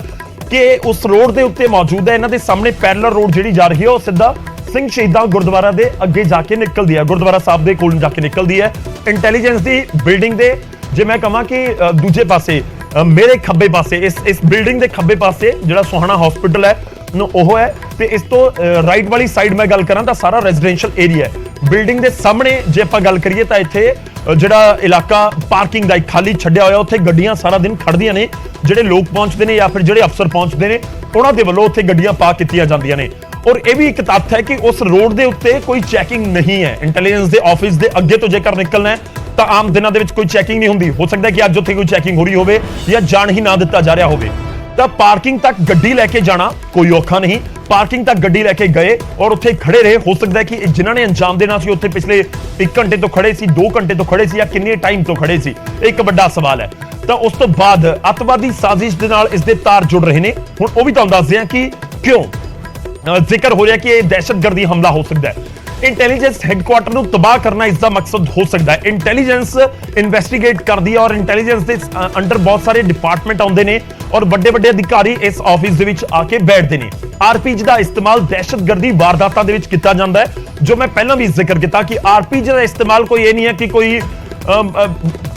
ਕਿ ਉਸ ਰੋਡ ਦੇ ਉੱਤੇ ਮੌਜੂਦ ਹੈ। ਇਹਨਾਂ ਦੇ ਸਾਹਮਣੇ ਪੈਰਲਲ ਰੋਡ ਜਿਹੜੀ ਜਾ ਰਹੀ ਹੈ ਉਹ ਸਿੱਧਾ ਸਿੰਘ ਸ਼ਹੀਦਾਂ ਗੁਰਦੁਆਰਾ ਦੇ ਅੱਗੇ ਜਾ ਕੇ ਨਿਕਲਦੀ ਹੈ, ਗੁਰਦੁਆਰਾ ਸਾਹਿਬ ਦੇ ਕੋਲ ਜਾ ਕੇ ਨਿਕਲਦੀ ਹੈ। ਇੰਟੈਲੀਜੈਂਸ ਦੀ ਬਿਲਡਿੰਗ ਦੇ ਜੇ ਮੈਂ ਕਹਾਂ ਕਿ ਦੂਜੇ ਪਾਸੇ ਮੇਰੇ ਖੱਬੇ ਪਾਸੇ ਇਸ ਬਿਲਡਿੰਗ ਦੇ ਖੱਬੇ ਪਾਸੇ ਜਿਹੜਾ ਸੋਹਾਣਾ ਹਸਪੀਟਲ ਹੈ ਉਹ ਹੈ ਤੇ ਇਸ ਤੋਂ ਰਾਈਟ ਵਾਲੀ ਸਾਈਡ ਮੈਂ ਗੱਲ ਕਰਾਂ ਤਾਂ ਸਾਰਾ ਰੈਜ਼ੀਡੈਂਸ਼ੀਅਲ ਏਰੀਆ ਹੈ। ਬਿਲਡਿੰਗ ਦੇ ਸਾਹਮਣੇ ਜੇ ਆਪਾਂ ਗੱਲ ਕਰੀਏ ਤਾਂ ਇੱਥੇ ਜਿਹੜਾ ਇਲਾਕਾ ਪਾਰਕਿੰਗ ਦਾ ਖਾਲੀ ਛੱਡਿਆ ਹੋਇਆ, ਉੱਥੇ ਗੱਡੀਆਂ ਸਾਰਾ ਦਿਨ ਖੜਦੀਆਂ ਨੇ। ਜਿਹੜੇ ਲੋਕ ਪਹੁੰਚਦੇ ਨੇ ਜਾਂ ਫਿਰ ਜਿਹੜੇ ਅਫਸਰ ਪਹੁੰਚਦੇ ਨੇ ਉਹਨਾਂ ਦੇ ਵੱਲੋਂ ਉੱਥੇ ਗੱਡੀਆਂ ਪਾਰਕ ਕੀਤੀਆਂ ਜਾਂਦੀਆਂ ਨੇ। ਔਰ ਇਹ ਵੀ ਇੱਕ ਤੱਥ ਹੈ ਕਿ ਉਸ ਰੋਡ ਦੇ ਉੱਤੇ ਕੋਈ ਚੈਕਿੰਗ ਨਹੀਂ ਹੈ। ਇੰਟੈਲੀਜੈਂਸ ਦੇ ਆਫਿਸ ਦੇ ਅੱਗੇ ਤੋਂ ਜੇਕਰ ਨਿਕਲਣਾ ਹੈ ਤਾਂ ਆਮ ਦਿਨਾਂ ਦੇ ਵਿੱਚ ਕੋਈ ਚੈਕਿੰਗ ਨਹੀਂ ਹੁੰਦੀ। ਹੋ ਸਕਦਾ ਕਿ ਅੱਜ ਉੱਥੇ ਕੋਈ ਚੈਕਿੰਗ ਹੋ ਰਹੀ ਹੋਵੇ ਜਾਂ ਜਾਣ ਹੀ ਨਾ ਦਿੱਤਾ ਜਾ ਰਿਹਾ ਹੋਵੇ। ਤਾਂ ਪਾਰਕਿੰਗ ਤੱਕ ਗੱਡੀ ਲੈ ਕੇ ਜਾਣਾ ਕੋਈ ਔਖਾ ਨਹੀਂ। ਪਾਰਕਿੰਗ ਤੱਕ ਗੱਡੀ ਲੈ ਕੇ ਗਏ ਔਰ ਉੱਥੇ ਖੜੇ ਰਹੇ। ਹੋ ਸਕਦਾ ਹੈ ਕਿ ਜਿਨ੍ਹਾਂ ਨੇ ਅੰਜਾਮ ਦੇਣਾ ਸੀ ਉੱਥੇ ਪਿਛਲੇ 1 ਘੰਟੇ ਤੋਂ ਖੜੇ ਸੀ, 2 ਘੰਟੇ ਤੋਂ ਖੜੇ ਸੀ ਜਾਂ ਕਿੰਨੇ ਟਾਈਮ ਤੋਂ ਖੜੇ ਸੀ, ਇੱਕ ਵੱਡਾ ਸਵਾਲ ਹੈ। ਤਾਂ ਉਸ ਤੋਂ ਬਾਅਦ ਅੱਤਵਾਦੀ ਸਾਜ਼ਿਸ਼ ਦੇ ਨਾਲ ਇਸ ਦੇ ਤਾਰ ਜੁੜ ਰਹੇ ਨੇ। ਹੁਣ ਉਹ ਵੀ ਤੁਹਾਨੂੰ ਦੱਸਦੇ ਹਾਂ ਕਿ ਕਿਉਂ ਜ਼ਿਕਰ ਹੋ ਰਿਹਾ ਕਿ ਇਹ ਦਹਿਸ਼ਤਗਰਦੀ ਹਮਲਾ ਹੋ ਸਕਦਾ ਹੈ। ਇੰਟੈਲੀਜੈਂਸ ਹੈੱਡਕੁਆਟਰ ਨੂੰ ਤਬਾਹ ਕਰਨਾ ਇਸ ਦਾ ਮਕਸਦ ਹੋ ਸਕਦਾ ਹੈ। ਇੰਟੈਲੀਜੈਂਸ ਇਨਵੈਸਟੀਗੇਟ ਕਰਦੀ ਹੈ ਔਰ ਇੰਟੈਲੀਜੈਂਸ ਦੇ ਅੰਡਰ ਬਹੁਤ ਸਾਰੇ ਡਿਪਾਰਟਮੈਂਟ ਆਉਂਦੇ ਨੇ ਔਰ ਵੱਡੇ ਵੱਡੇ ਅਧਿਕਾਰੀ ਇਸ ਆਫਿਸ ਦੇ ਵਿੱਚ ਆ ਕੇ ਬੈਠਦੇ ਨੇ। ਆਰਪੀਜੀ ਦਾ ਇਸਤੇਮਾਲ ਦਹਿਸ਼ਤਗਰਦੀ ਵਾਰਦਾਤਾਂ ਦੇ ਵਿੱਚ ਕੀਤਾ ਜਾਂਦਾ ਹੈ। ਜੋ ਮੈਂ ਪਹਿਲਾਂ ਵੀ ਜ਼ਿਕਰ ਕੀਤਾ ਕਿ ਆਰਪੀਜੀ ਦਾ ਇਸਤੇਮਾਲ ਕੋਈ ਇਹ ਨਹੀਂ ਹੈ ਕਿ ਕੋਈ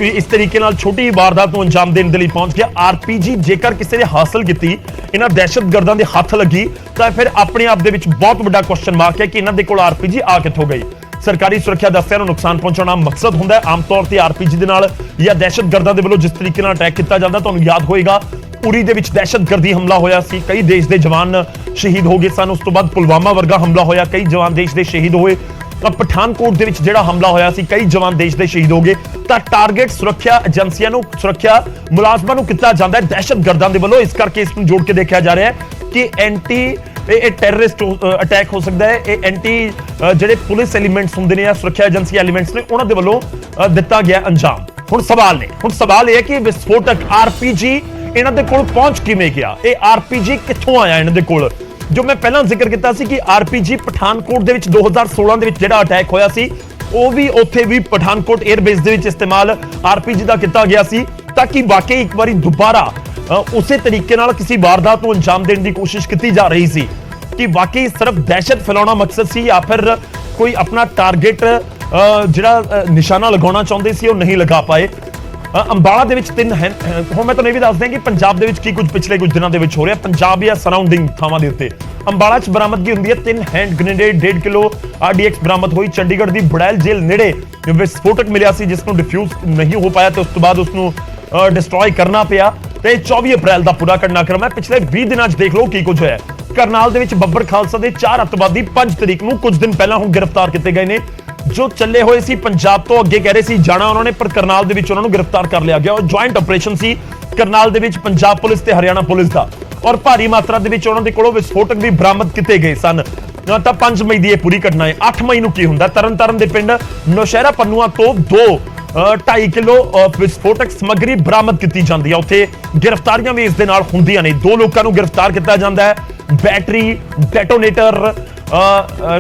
ਇਸ ਤਰੀਕੇ ਨਾਲ ਛੋਟੀ ਵਾਰਦਾਤ ਨੂੰ ਅੰਜਾਮ ਦੇਣ ਦੇ ਲਈ ਪਹੁੰਚ ਗਿਆ। ਆਰਪੀਜੀ ਜੇਕਰ ਕਿਸੇ ਨੇ ਹਾਸਲ ਕੀਤੀ, ਇਹਨਾਂ ਦਹਿਸ਼ਤਗਰਦਾਂ ਦੇ ਹੱਥ ਲੱਗੀ, ਤਾਂ ਫਿਰ ਆਪਣੇ ਆਪ ਦੇ ਵਿੱਚ ਬਹੁਤ ਵੱਡਾ ਕੁਐਸਚਨ ਮਾਰਕ ਹੈ ਕਿ ਇਹਨਾਂ ਦੇ ਕੋਲ ਆਰਪੀਜੀ ਆ ਕਿੱਥੋਂ ਗਈ। ਸਰਕਾਰੀ ਸੁਰੱਖਿਆ ਦਸਤਿਆਂ ਨੂੰ ਨੁਕਸਾਨ ਪਹੁੰਚਾਉਣਾ ਮਕਸਦ ਹੁੰਦਾ ਹੈ। ਆਮ ਤੌਰ ਤੇ ਆਰਪੀਜੀ ਦੇ ਨਾਲ ਜਾਂ ਦਹਿਸ਼ਤਗਰਦਾਂ ਦੇ ਵੱਲੋਂ ਜਿਸ ਤਰੀਕੇ ਨਾਲ ਅਟੈਕ ਕੀਤਾ ਜਾਂਦਾ, ਤੁਹਾਨੂੰ ਯਾਦ ਹੋਏਗਾ ਉਰੀ ਦੇ ਵਿੱਚ ਦਹਿਸ਼ਤਗਰਦੀ ਹਮਲਾ ਹੋਇਆ ਸੀ, ਕਈ ਦੇਸ਼ ਦੇ ਜਵਾਨ ਸ਼ਹੀਦ ਹੋ ਗਏ ਸਨ। ਉਸ ਤੋਂ ਬਾਅਦ ਪੁਲਵਾਮਾ ਵਰਗਾ ਹਮਲਾ ਹੋਇਆ, ਕਈ ਜਵਾਨ ਦੇਸ਼ ਦੇ ਸ਼ਹੀਦ ਹੋਏ। ਪਠਾਨਕੋਟ ਦੇ ਵਿੱਚ ਜਿਹੜਾ ਹਮਲਾ ਹੋਇਆ ਸੀ, ਕਈ ਜਵਾਨ ਦੇਸ਼ ਦੇ ਸ਼ਹੀਦ ਹੋ ਗਏ। ਤਾਂ ਟਾਰਗੇਟ ਸੁਰੱਖਿਆ ਏਜੰਸੀਆਂ ਨੂੰ, ਸੁਰੱਖਿਆ ਮੁਲਾਜ਼ਮਾਂ ਨੂੰ ਕੀਤਾ ਜਾਂਦਾ ਹੈ ਦਹਿਸ਼ਤਗਰਦਾਂ ਦੇ ਵੱਲੋਂ। ਇਸ ਕਰਕੇ ਇਸ ਨੂੰ ਜੋੜ ਕੇ ਦੇਖਿਆ ਜਾ ਰਿਹਾ ਹੈ ਕਿ ਇਹ ਟੈਰਰਿਸਟ ਅਟੈਕ ਹੋ ਸਕਦਾ ਹੈ। ਇਹ ਐਂਟੀ ਜਿਹੜੇ ਪੁਲਿਸ ਐਲੀਮੈਂਟਸ ਹੁੰਦੇ ਨੇ ਜਾਂ ਸੁਰੱਖਿਆ ਏਜੰਸੀ ਐਲੀਮੈਂਟਸ ਨੇ, ਉਹਨਾਂ ਦੇ ਵੱਲੋਂ ਦਿੱਤਾ ਗਿਆ ਅੰਜਾਮ। ਹੁਣ ਸਵਾਲ ਇਹ ਹੈ ਕਿ ਵਿਸਫੋਟਕ ਆਰਪੀਜੀ ਇਹਨਾਂ ਦੇ ਕੋਲ ਪਹੁੰਚ ਕਿਵੇਂ ਗਿਆ? ਇਹ ਆਰਪੀਜੀ ਕਿੱਥੋਂ ਆਇਆ ਇਹਨਾਂ ਦੇ ਕੋਲ? ਜੋ ਮੈਂ ਪਹਿਲਾਂ ਜ਼ਿਕਰ ਕੀਤਾ ਸੀ ਕਿ ਆਰਪੀਜੀ ਪਠਾਨਕੋਟ ਦੇ ਵਿੱਚ 2016 ਦੇ ਵਿੱਚ ਜਿਹੜਾ ਅਟੈਕ ਹੋਇਆ ਸੀ, ਉਹ ਵੀ ਉੱਥੇ ਵੀ ਪਠਾਨਕੋਟ 에ਅਰਬੇਸ ਦੇ ਵਿੱਚ ਇਸਤੇਮਾਲ ਆਰਪੀਜੀ ਦਾ ਕੀਤਾ ਗਿਆ ਸੀ, ਤਾਂ ਕਿ ਵਾਕਈ ਇੱਕ ਵਾਰੀ ਦੁਬਾਰਾ ਉਸੇ ਤਰੀਕੇ ਨਾਲ ਕਿਸੇ ਵਾਰਦਾਤ ਨੂੰ ਅੰਜਾਮ ਦੇਣ ਦੀ ਕੋਸ਼ਿਸ਼ ਕੀਤੀ ਜਾ ਰਹੀ ਸੀ ਕਿ ਵਾਕਈ ਸਿਰਫ ਦਹਿਸ਼ਤ ਫੈਲਾਉਣਾ ਮਕਸਦ ਸੀ ਜਾਂ ਫਿਰ ਕੋਈ ਆਪਣਾ ਟਾਰਗੇਟ ਜਿਹੜਾ ਨਿਸ਼ਾਨਾ ਲਗਾਉਣਾ ਚਾਹੁੰਦੇ ਸੀ ਉਹ ਨਹੀਂ ਲਗਾ ਪਾਏ। ਅੰਬਾਲਾ ਦੇ ਵਿੱਚ 3 ਹੁਣ ਮੈਂ ਤੁਹਾਨੂੰ ਇਹ ਵੀ ਦੱਸ ਦਿਆਂ ਕਿ ਪੰਜਾਬ ਦੇ ਵਿੱਚ ਕੀ ਕੁਝ ਪਿਛਲੇ ਕੁਝ ਦਿਨਾਂ ਦੇ ਵਿੱਚ ਹੋ ਰਿਹਾ ਪੰਜਾਬ ਜਾਂ ਸਰਾਊਂਡਿੰਗ ਥਾਵਾਂ ਦੇ ਉੱਤੇ। ਅੰਬਾਲਾ 'ਚ ਬਰਾਮਦਗੀ ਹੁੰਦੀ ਹੈ 3 ਹੈਂਡ ਗ੍ਰੇਨੇਡ, 1.5 ਕਿਲੋ RDX ਬਰਾਮਦ ਹੋਈ। ਚੰਡੀਗੜ੍ਹ ਦੀ ਬੜੈਲ ਜੇਲ੍ਹ ਨੇੜੇ ਵਿਸਫੋਟਕ ਮਿਲਿਆ ਸੀ ਜਿਸ ਨੂੰ ਡਿਫਿਊਜ਼ ਨਹੀਂ ਹੋ ਪਾਇਆ ਤੇ ਉਸ ਤੋਂ ਬਾਅਦ ਉਸ ਨੂੰ ਡਿਸਟਰੋਏ ਕਰਨਾ ਪਿਆ। ਤੇ 24 ਅਪ੍ਰੈਲ ਦਾ ਪੂਰਾ ਘਟਨਾਕ੍ਰਮ ਹੈ। ਪਿਛਲੇ 20 ਦਿਨਾਂ 'ਚ ਦੇਖ ਲਓ ਕੀ ਕੁਝ ਹੋਇਆ। ਕਰਨਾਲ ਦੇ ਵਿੱਚ ਬੱਬਰ ਖਾਲਸਾ ਦੇ 4 ਅੱਤਵਾਦੀ 5 ਤਰੀਕ ਨੂੰ ਕੁਝ ਦਿਨ ਪਹਿਲਾਂ ਹੁਣ ਗ੍ਰਿਫਤਾਰ ਕੀਤੇ ਗਏ ਨੇ। ਜੋ ਚੱਲੇ ਹੋਏ ਸੀ ਪੰਜਾਬ ਤੋਂ ਅੱਗੇ ਕਹਿ ਰਹੇ ਸੀ ਜਾਣਾ ਉਹਨਾਂ ਨੇ, ਪਰ ਕਰਨਾਲ ਦੇ ਵਿੱਚ ਉਹਨਾਂ ਨੂੰ ਗ੍ਰਿਫਤਾਰ ਕਰ ਲਿਆ ਗਿਆ। ਉਹ ਜੁਆਇੰਟ ਆਪਰੇਸ਼ਨ ਸੀ ਕਰਨਾਲ ਦੇ ਵਿੱਚ ਪੰਜਾਬ ਪੁਲਿਸ ਤੇ ਹਰਿਆਣਾ ਪੁਲਿਸ ਦਾ, ਔਰ ਭਾਰੀ ਮਾਤਰਾ ਦੇ ਵਿੱਚ ਉਹਨਾਂ ਦੇ ਕੋਲੋਂ ਵਿਸਫੋਟਕ ਵੀ ਬਰਾਮਦ ਕੀਤੇ ਗਏ ਸਨ। ਤਾਂ 5 ਮਈ ਦੀ ਇਹ ਪੂਰੀ ਘਟਨਾ ਹੈ। 8 ਮਈ ਨੂੰ ਕੀ ਹੁੰਦਾ? ਤਰਨਤਾਰਨ ਦੇ ਪਿੰਡ ਨੌਸ਼ਹਿਰਾ ਪੰਨੂਆ ਤੋਂ 2.5 ਕਿਲੋ ਵਿਸਫੋਟਕ ਸਮੱਗਰੀ ਬਰਾਮਦ ਕੀਤੀ ਜਾਂਦੀ ਹੈ। ਉੱਥੇ ਗ੍ਰਿਫਤਾਰੀਆਂ ਵੀ ਇਸ ਦੇ ਨਾਲ ਹੁੰਦੀਆਂ ਨੇ। 2 ਲੋਕਾਂ ਨੂੰ ਗ੍ਰਿਫਤਾਰ ਕੀਤਾ ਜਾਂਦਾ ਹੈ। ਬੈਟਰੀ, ਡੈਟੋਨੇਟਰ,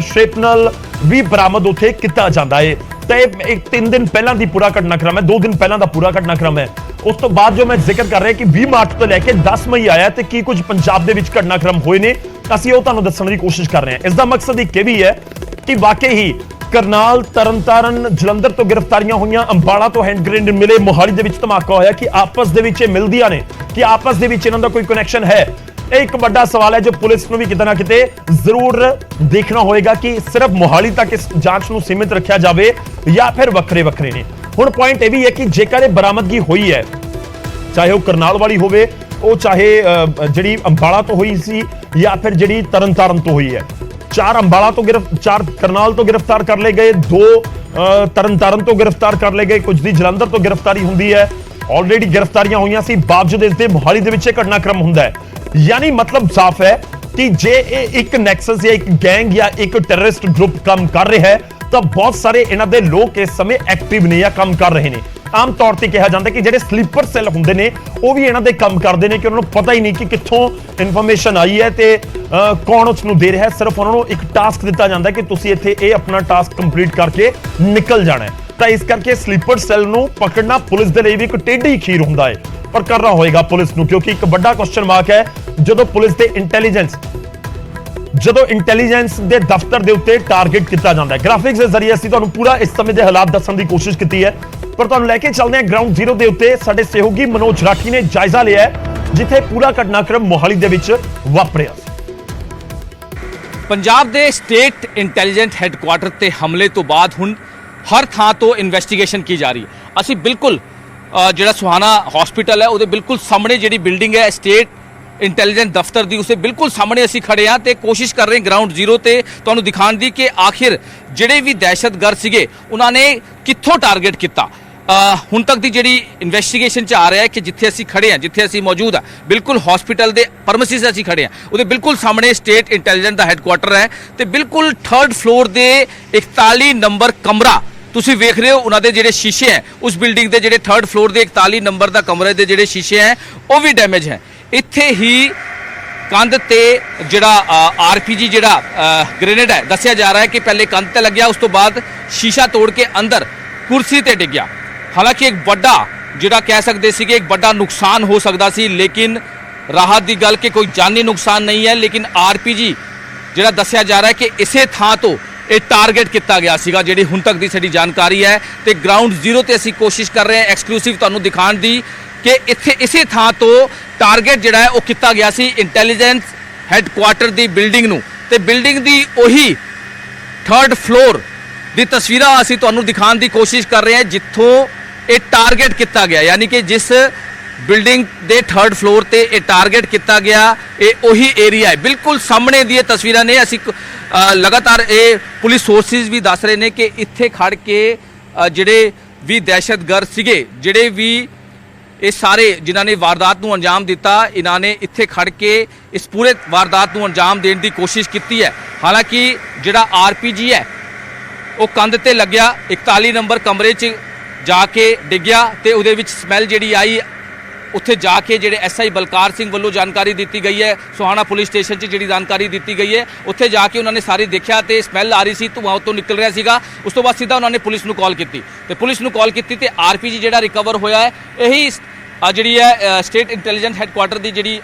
ਸ਼੍ਰੇਪਨਲ ਵੀ ਬਰਾਮਦ ਉੱਥੇ ਕੀਤਾ ਜਾਂਦਾ ਹੈ। ਤੇ ਇਹ 3 ਦਿਨ ਪਹਿਲਾਂ ਦੀ ਪੂਰਾ ਘਟਨਾਕ੍ਰਮ ਹੈ, 2 ਦਿਨ ਪਹਿਲਾਂ ਦਾ ਪੂਰਾ ਘਟਨਾਕ੍ਰਮ ਹੈ। ਉਸ ਤੋਂ ਬਾਅਦ ਜੋ ਮੈਂ ਜ਼ਿਕਰ ਕਰ ਰਿਹਾ ਕਿ 20 ਮਾਰਚ ਤੋਂ ਲੈ ਕੇ 10 ਮਈ ਆਇਆ ਤੇ ਕੀ ਕੁਝ ਪੰਜਾਬ ਦੇ ਵਿੱਚ ਘਟਨਾਕ੍ਰਮ ਹੋਏ ਨੇ, ਅਸੀਂ ਉਹ ਤੁਹਾਨੂੰ ਦੱਸਣ ਦੀ ਕੋਸ਼ਿਸ਼ ਕਰ ਰਹੇ ਹਾਂ। ਇਸ ਦਾ ਮਕਸਦ ਇੱਕ ਇਹ ਵੀ ਹੈ ਕਿ ਵਾਕਈ ਹੀ ਕਰਨਾਲ, ਤਰਨਤਾਰਨ, ਜਲੰਧਰ ਤੋਂ ਗ੍ਰਿਫਤਾਰੀਆਂ ਹੋਈਆਂ, ਅੰਬਾਲਾ ਤੋਂ ਹੈਂਡ ਗ੍ਰੇਨੇਡ ਮਿਲੇ, ਮੋਹਾਲੀ ਦੇ ਵਿੱਚ ਧਮਾਕਾ ਹੋਇਆ ਕਿ ਆਪਸ ਦੇ ਵਿੱਚ ਇਹ ਮਿਲਦੀਆਂ ਨੇ, ਕਿ ਆਪਸ ਦੇ ਵਿੱਚ ਇਹਨਾਂ ਦਾ ਕੋਈ ਕਨੈਕਸ਼ਨ ਹੈ। ਇਹ ਇੱਕ ਵੱਡਾ ਸਵਾਲ ਹੈ ਜੋ ਪੁਲਿਸ ਨੂੰ ਵੀ ਕਿਤੇ ਨਾ ਕਿਤੇ ਜ਼ਰੂਰ ਦੇਖਣਾ ਹੋਏਗਾ ਕਿ ਸਿਰਫ ਮੋਹਾਲੀ ਤੱਕ ਇਸ ਜਾਂਚ ਨੂੰ ਸੀਮਿਤ ਰੱਖਿਆ ਜਾਵੇ ਜਾਂ ਫਿਰ ਵੱਖਰੇ ਨੇ। ਹੁਣ ਪੁਆਇੰਟ ਇਹ ਵੀ ਹੈ ਕਿ ਜੇਕਰ ਇਹ ਬਰਾਮਦਗੀ ਹੋਈ ਹੈ, ਚਾਹੇ ਉਹ ਕਰਨਾਲ ਵਾਲੀ ਹੋਵੇ, ਉਹ ਚਾਹੇ ਜਿਹੜੀ ਅੰਬਾਲਾ ਤੋਂ ਹੋਈ ਸੀ ਜਾਂ ਫਿਰ ਜਿਹੜੀ ਤਰਨਤਾਰਨ ਤੋਂ ਹੋਈ ਹੈ। 4 ਅੰਬਾਲਾ ਤੋਂ 4 ਕਰਨਾਲ ਤੋਂ ਗ੍ਰਿਫਤਾਰ ਕਰ ਲਏ ਗਏ, 2 ਤਰਨਤਾਰਨ ਤੋਂ ਗ੍ਰਿਫਤਾਰ ਕਰ ਲਏ ਗਏ, ਕੁਝ ਦੀ ਜਲੰਧਰ ਤੋਂ ਗ੍ਰਿਫਤਾਰੀ ਹੁੰਦੀ ਹੈ। ਆਲਰੇਡੀ ਗ੍ਰਿਫਤਾਰੀਆਂ ਹੋਈਆਂ ਸੀ, ਬਾਵਜੂਦ ਇਸ ਦੇ ਮੋਹਾਲੀ ਦੇ ਵਿੱਚ ਇਹ ਘਟਨਾਕ੍ਰਮ ਹੁੰਦਾ ਹੈ। यानी मतलब साफ है कि जे एक नैक्सस या एक गैंग या एक टेररिस्ट ग्रुप काम कर रहा है तो बहुत सारे इन्हां दे लोग इस समय एक्टिव ने या काम कर रहे हैं। आम तौर पर कहा जाता है कि ਜਿਹੜੇ स्लीपर सेल ਹੁੰਦੇ ਨੇ ਉਹ ਵੀ ਇਹਨਾਂ ਦੇ ਕੰਮ ਕਰਦੇ ਨੇ ਕਿ ਉਹਨਾਂ ਨੂੰ ਪਤਾ ਹੀ ਨਹੀਂ ਕਿ ਕਿੱਥੋਂ ਇਨਫੋਰਮੇਸ਼ਨ ਆਈ ਹੈ ਤੇ ਕੌਣ ਉਸ ਨੂੰ ਦੇ ਰਿਹਾ ਹੈ। ਸਿਰਫ ਉਹਨਾਂ ਨੂੰ ਇੱਕ ਟਾਸਕ ਦਿੱਤਾ ਜਾਂਦਾ ਕਿ ਤੁਸੀਂ ਇੱਥੇ ਇਹ ਆਪਣਾ ਟਾਸਕ ਕੰਪਲੀਟ ਕਰਕੇ ਨਿਕਲ ਜਾਣਾ ਹੈ। ਤਾਂ ਇਸ ਕਰਕੇ ਸਲੀਪਰ ਸੈੱਲ ਨੂੰ ਪਕੜਨਾ ਪੁਲਿਸ ਦੇ ਲਈ ਵੀ ਇੱਕ ਟੇਢੀ ਖੀਰ ਹੁੰਦਾ ਹੈ, ਪਰ ਕਰਨਾ ਹੋਏਗਾ ਪੁਲਿਸ ਨੂੰ, ਕਿਉਂਕਿ ਇੱਕ ਵੱਡਾ ਕੁਐਸਚਨ ਮਾਰਕ ਹੈ ਜਦੋਂ ਪੁਲਿਸ ਦੇ ਇੰਟੈਲੀਜੈਂਸ ਦੇ ਦਫ਼ਤਰ ਦੇ ਉੱਤੇ ਟਾਰਗੇਟ ਕੀਤਾ ਜਾਂਦਾ ਹੈ। ਗ੍ਰਾਫਿਕਸ ਦੇ ਜ਼ਰੀਏ ਅਸੀਂ ਤੁਹਾਨੂੰ ਪੂਰਾ ਇਸ ਸਮੇਂ ਦੇ ਹਾਲਾਤ ਦੱਸਣ ਦੀ ਕੋਸ਼ਿਸ਼ ਕੀਤੀ ਹੈ, ਪਰ ਤੁਹਾਨੂੰ ਲੈ ਕੇ ਚੱਲਦੇ ਹਾਂ ਗਰਾਊਂਡ ਜ਼ੀਰੋ ਦੇ ਉੱਤੇ। ਸਾਡੇ ਸਹਿਯੋਗੀ ਮਨੋਜ ਰਾਠੀ ਨੇ ਜਾਇਜ਼ਾ ਲਿਆ ਹੈ ਜਿੱਥੇ ਪੂਰਾ ਘਟਨਾਕ੍ਰਮ ਮੋਹਾਲੀ ਦੇ ਵਿੱਚ ਵਾਪਰਿਆ। ਪੰਜਾਬ ਦੇ ਸਟੇਟ ਇੰਟੈਲੀਜੈਂਟ ਹੈੱਡਕੁਆਟਰ ਤੇ ਹਮਲੇ ਤੋਂ ਬਾਅਦ ਹੁਣ ਹਰ ਥਾਂ ਤੋਂ ਇਨਵੈਸਟੀਗੇਸ਼ਨ ਕੀ ਜਾ ਰਹੀ ਹੈ। ਅਸੀਂ ਬਿਲਕੁਲ ਜਿਹੜਾ ਸੁਹਾਣਾ ਹਸਪੀਟਲ ਹੈ ਉਹਦੇ ਬਿਲਕੁਲ ਸਾਹਮਣੇ ਜਿਹੜੀ ਬਿਲਡਿੰਗ ਹੈ ਸਟੇਟ ਇੰਟੈਲੀਜੈਂਸ ਦਫ਼ਤਰ ਦੀ, ਉਸੇ ਬਿਲਕੁਲ ਸਾਹਮਣੇ ਅਸੀਂ ਖੜੇ ਹਾਂ ਤੇ ਕੋਸ਼ਿਸ਼ ਕਰ ਰਹੇ ਹਾਂ ਗਰਾਊਂਡ ਜ਼ੀਰੋ ਤੇ ਤੁਹਾਨੂੰ ਦਿਖਾਉਣ ਦੀ ਕਿ ਆਖਿਰ ਜਿਹੜੇ ਵੀ ਦਹਿਸ਼ਤਗਰਦ ਸੀਗੇ ਉਹਨਾਂ ਨੇ ਕਿੱਥੋਂ ਟਾਰਗੇਟ ਕੀਤਾ। ਹੁਣ ਤੱਕ ਦੀ ਜਿਹੜੀ ਇਨਵੈਸਟੀਗੇਸ਼ਨ 'ਚ ਆ ਰਿਹਾ ਹੈ ਕਿ ਜਿੱਥੇ ਅਸੀਂ ਖੜੇ ਹਾਂ, ਜਿੱਥੇ ਅਸੀਂ ਮੌਜੂਦ ਹਾਂ, ਬਿਲਕੁਲ ਹਸਪੀਟਲ ਦੇ ਪਰਮਿਸਿਸ ਅਸੀਂ ਖੜੇ ਹਾਂ, ਉਹਦੇ ਬਿਲਕੁਲ ਸਾਹਮਣੇ ਸਟੇਟ ਇੰਟੈਲੀਜੈਂਸ ਦਾ ਹੈੱਡਕੁਆਟਰ ਹੈ ਤੇ ਬਿਲਕੁਲ 3rd ਫਲੋਰ ਦੇ 41 ਨੰਬਰ ਕਮਰਾ ਤੁਸੀਂ ਵੇਖ ਰਹੇ ਹੋ। ਉਹਨਾਂ ਦੇ ਜਿਹੜੇ ਸ਼ੀਸ਼ੇ ਹੈ ਉਸ ਬਿਲਡਿੰਗ ਦੇ ਜਿਹੜੇ 3rd ਫਲੋਰ ਦੇ 41 ਨੰਬਰ ਦਾ ਕਮਰੇ ਦੇ ਜਿਹੜੇ ਸ਼ੀਸ਼ੇ ਹੈ ਉਹ ਵੀ ਡੈਮੇਜ ਹੈ। ਇੱਥੇ ਹੀ ਕੰਧ ਤੇ ਜਿਹੜਾ ਆਰਪੀਜੀ ਜਿਹੜਾ ਗ੍ਰੇਨੇਡ ਹੈ ਦੱਸਿਆ ਜਾ ਰਿਹਾ ਹੈ ਕਿ ਪਹਿਲੇ ਕੰਧ ਤੇ ਲੱਗਿਆ, ਉਸ ਤੋਂ ਬਾਅਦ ਸ਼ੀਸ਼ਾ ਤੋੜ ਕੇ ਅੰਦਰ ਕੁਰਸੀ ਤੇ ਡਿੱਗਿਆ। ਹਾਲਾਂਕਿ ਇੱਕ ਵੱਡਾ ਜਿਹੜਾ ਕਹਿ ਸਕਦੇ ਸੀ ਕਿ ਇੱਕ ਵੱਡਾ ਨੁਕਸਾਨ ਹੋ ਸਕਦਾ ਸੀ, ਲੇਕਿਨ ਰਾਹਤ ਦੀ ਗੱਲ ਕਿ ਕੋਈ ਜਾਨੀ ਨੁਕਸਾਨ ਨਹੀਂ ਹੈ। ਲੇਕਿਨ ਆਰਪੀਜੀ ਜਿਹੜਾ ਦੱਸਿਆ ਜਾ ਰਿਹਾ ਹੈ ਕਿ ਇਸੇ ਥਾਂ ਤੋਂ ਇਹ ਟਾਰਗੇਟ ਕੀਤਾ ਗਿਆ ਸੀਗਾ, ਜਿਹੜੀ ਹੁਣ ਤੱਕ ਦੀ ਸਾਡੀ ਜਾਣਕਾਰੀ ਹੈ। ਤੇ ਗਰਾਊਂਡ ਜ਼ੀਰੋ ਤੇ ਅਸੀਂ ਕੋਸ਼ਿਸ਼ ਕਰ ਰਹੇ ਹਾਂ ਐਕਸਕਲੂਸਿਵ ਤੁਹਾਨੂੰ ਦਿਖਾਉਣ ਦੀ ਕਿ ਇੱਥੇ ਇਸੇ ਥਾਂ ਤੋਂ ਟਾਰਗੇਟ ਜਿਹੜਾ ਹੈ ਉਹ ਕੀਤਾ ਗਿਆ ਸੀ ਇੰਟੈਲੀਜੈਂਸ ਹੈੱਡਕੁਆਟਰ ਦੀ ਬਿਲਡਿੰਗ ਨੂੰ। ਤੇ ਬਿਲਡਿੰਗ ਦੀ ਉਹੀ 3rd ਫਲੋਰ ਦੀ ਤਸਵੀਰਾਂ ਅਸੀਂ ਤੁਹਾਨੂੰ ਦਿਖਾਉਣ ਦੀ ਕੋਸ਼ਿਸ਼ ਕਰ ਰਹੇ ਹਾਂ ਜਿੱਥੋਂ ਇਹ ਟਾਰਗੇਟ ਕੀਤਾ ਗਿਆ, ਯਾਨੀ ਕਿ ਜਿਸ ਬਿਲਡਿੰਗ ਦੇ 3rd ਫਲੋਰ ਤੇ ਇਹ ਟਾਰਗੇਟ ਕੀਤਾ ਗਿਆ ਇਹ ਉਹੀ ਏਰੀਆ ਹੈ। ਬਿਲਕੁਲ ਸਾਹਮਣੇ ਦੀ ਇਹ ਤਸਵੀਰਾਂ ਨੇ। ਅਸੀਂ ਲਗਾਤਾਰ ਇਹ ਪੁਲਿਸ ਸੋਰਸਿਸ ਵੀ ਦੱਸ ਰਹੇ ਨੇ ਕਿ ਇੱਥੇ ਖੜ ਕੇ ਜਿਹੜੇ ਵੀ ਦਹਿਸ਼ਤਗਰਦ ਸੀਗੇ, ਜਿਹੜੇ ਵੀ ਇਹ ਸਾਰੇ ਜਿਨ੍ਹਾਂ ਨੇ ਵਾਰਦਾਤ ਨੂੰ ਅੰਜਾਮ ਦਿੱਤਾ, ਇਹਨਾਂ ਨੇ ਇੱਥੇ ਖੜ ਕੇ ਇਸ ਪੂਰੇ ਵਾਰਦਾਤ ਨੂੰ ਅੰਜਾਮ ਦੇਣ ਦੀ ਕੋਸ਼ਿਸ਼ ਕੀਤੀ ਹੈ। ਹਾਲਾਂਕਿ ਜਿਹੜਾ ਆਰਪੀਜੀ ਹੈ ਉਹ ਕੰਧ ਤੇ ਲੱਗਿਆ, 41 ਨੰਬਰ ਕਮਰੇ 'ਚ ਜਾ ਕੇ ਡਿੱਗਿਆ ਤੇ ਉਹਦੇ ਵਿੱਚ ਸਮੈਲ ਜਿਹੜੀ ਆਈ, ਉੱਥੇ ਜਾ ਕੇ ਜਿਹੜੇ ਐਸਆਈ ਬਲਕਾਰ ਸਿੰਘ ਵੱਲੋਂ ਜਾਣਕਾਰੀ ਦਿੱਤੀ ਗਈ ਹੈ, ਸੋਹਾਣਾ ਪੁਲਿਸ ਸਟੇਸ਼ਨ 'ਚ ਜਿਹੜੀ ਜਾਣਕਾਰੀ ਦਿੱਤੀ ਗਈ ਹੈ, ਉੱਥੇ ਜਾ ਕੇ ਉਹਨਾਂ ਨੇ ਸਾਰੀ ਦੇਖਿਆ ਤੇ ਸਮੈਲ ਆ ਰਹੀ ਸੀ, ਧੂੰਆਂ ਉੱਤੋਂ ਨਿਕਲ ਰਿਹਾ ਸੀਗਾ। ਉਸ ਤੋਂ ਬਾਅਦ ਸਿੱਧਾ ਉਹਨਾਂ ਨੇ ਪੁਲਿਸ ਨੂੰ ਕਾਲ ਕੀਤੀ ਤੇ ਪੁਲਿਸ ਨੂੰ ਕਾਲ ਕੀਤੀ ਤੇ ਆਰਪੀਜੀ ਜਿਹੜਾ ਰਿਕਵਰ ਹੋਇਆ ਹੈ, ਇਹੀ ਜਿਹੜੀ ਹੈ ਸਟੇਟ ਇੰਟੈਲੀਜੈਂਸ ਹੈੱਡਕੁਆਟਰ ਦੀ ਜਿਹੜੀ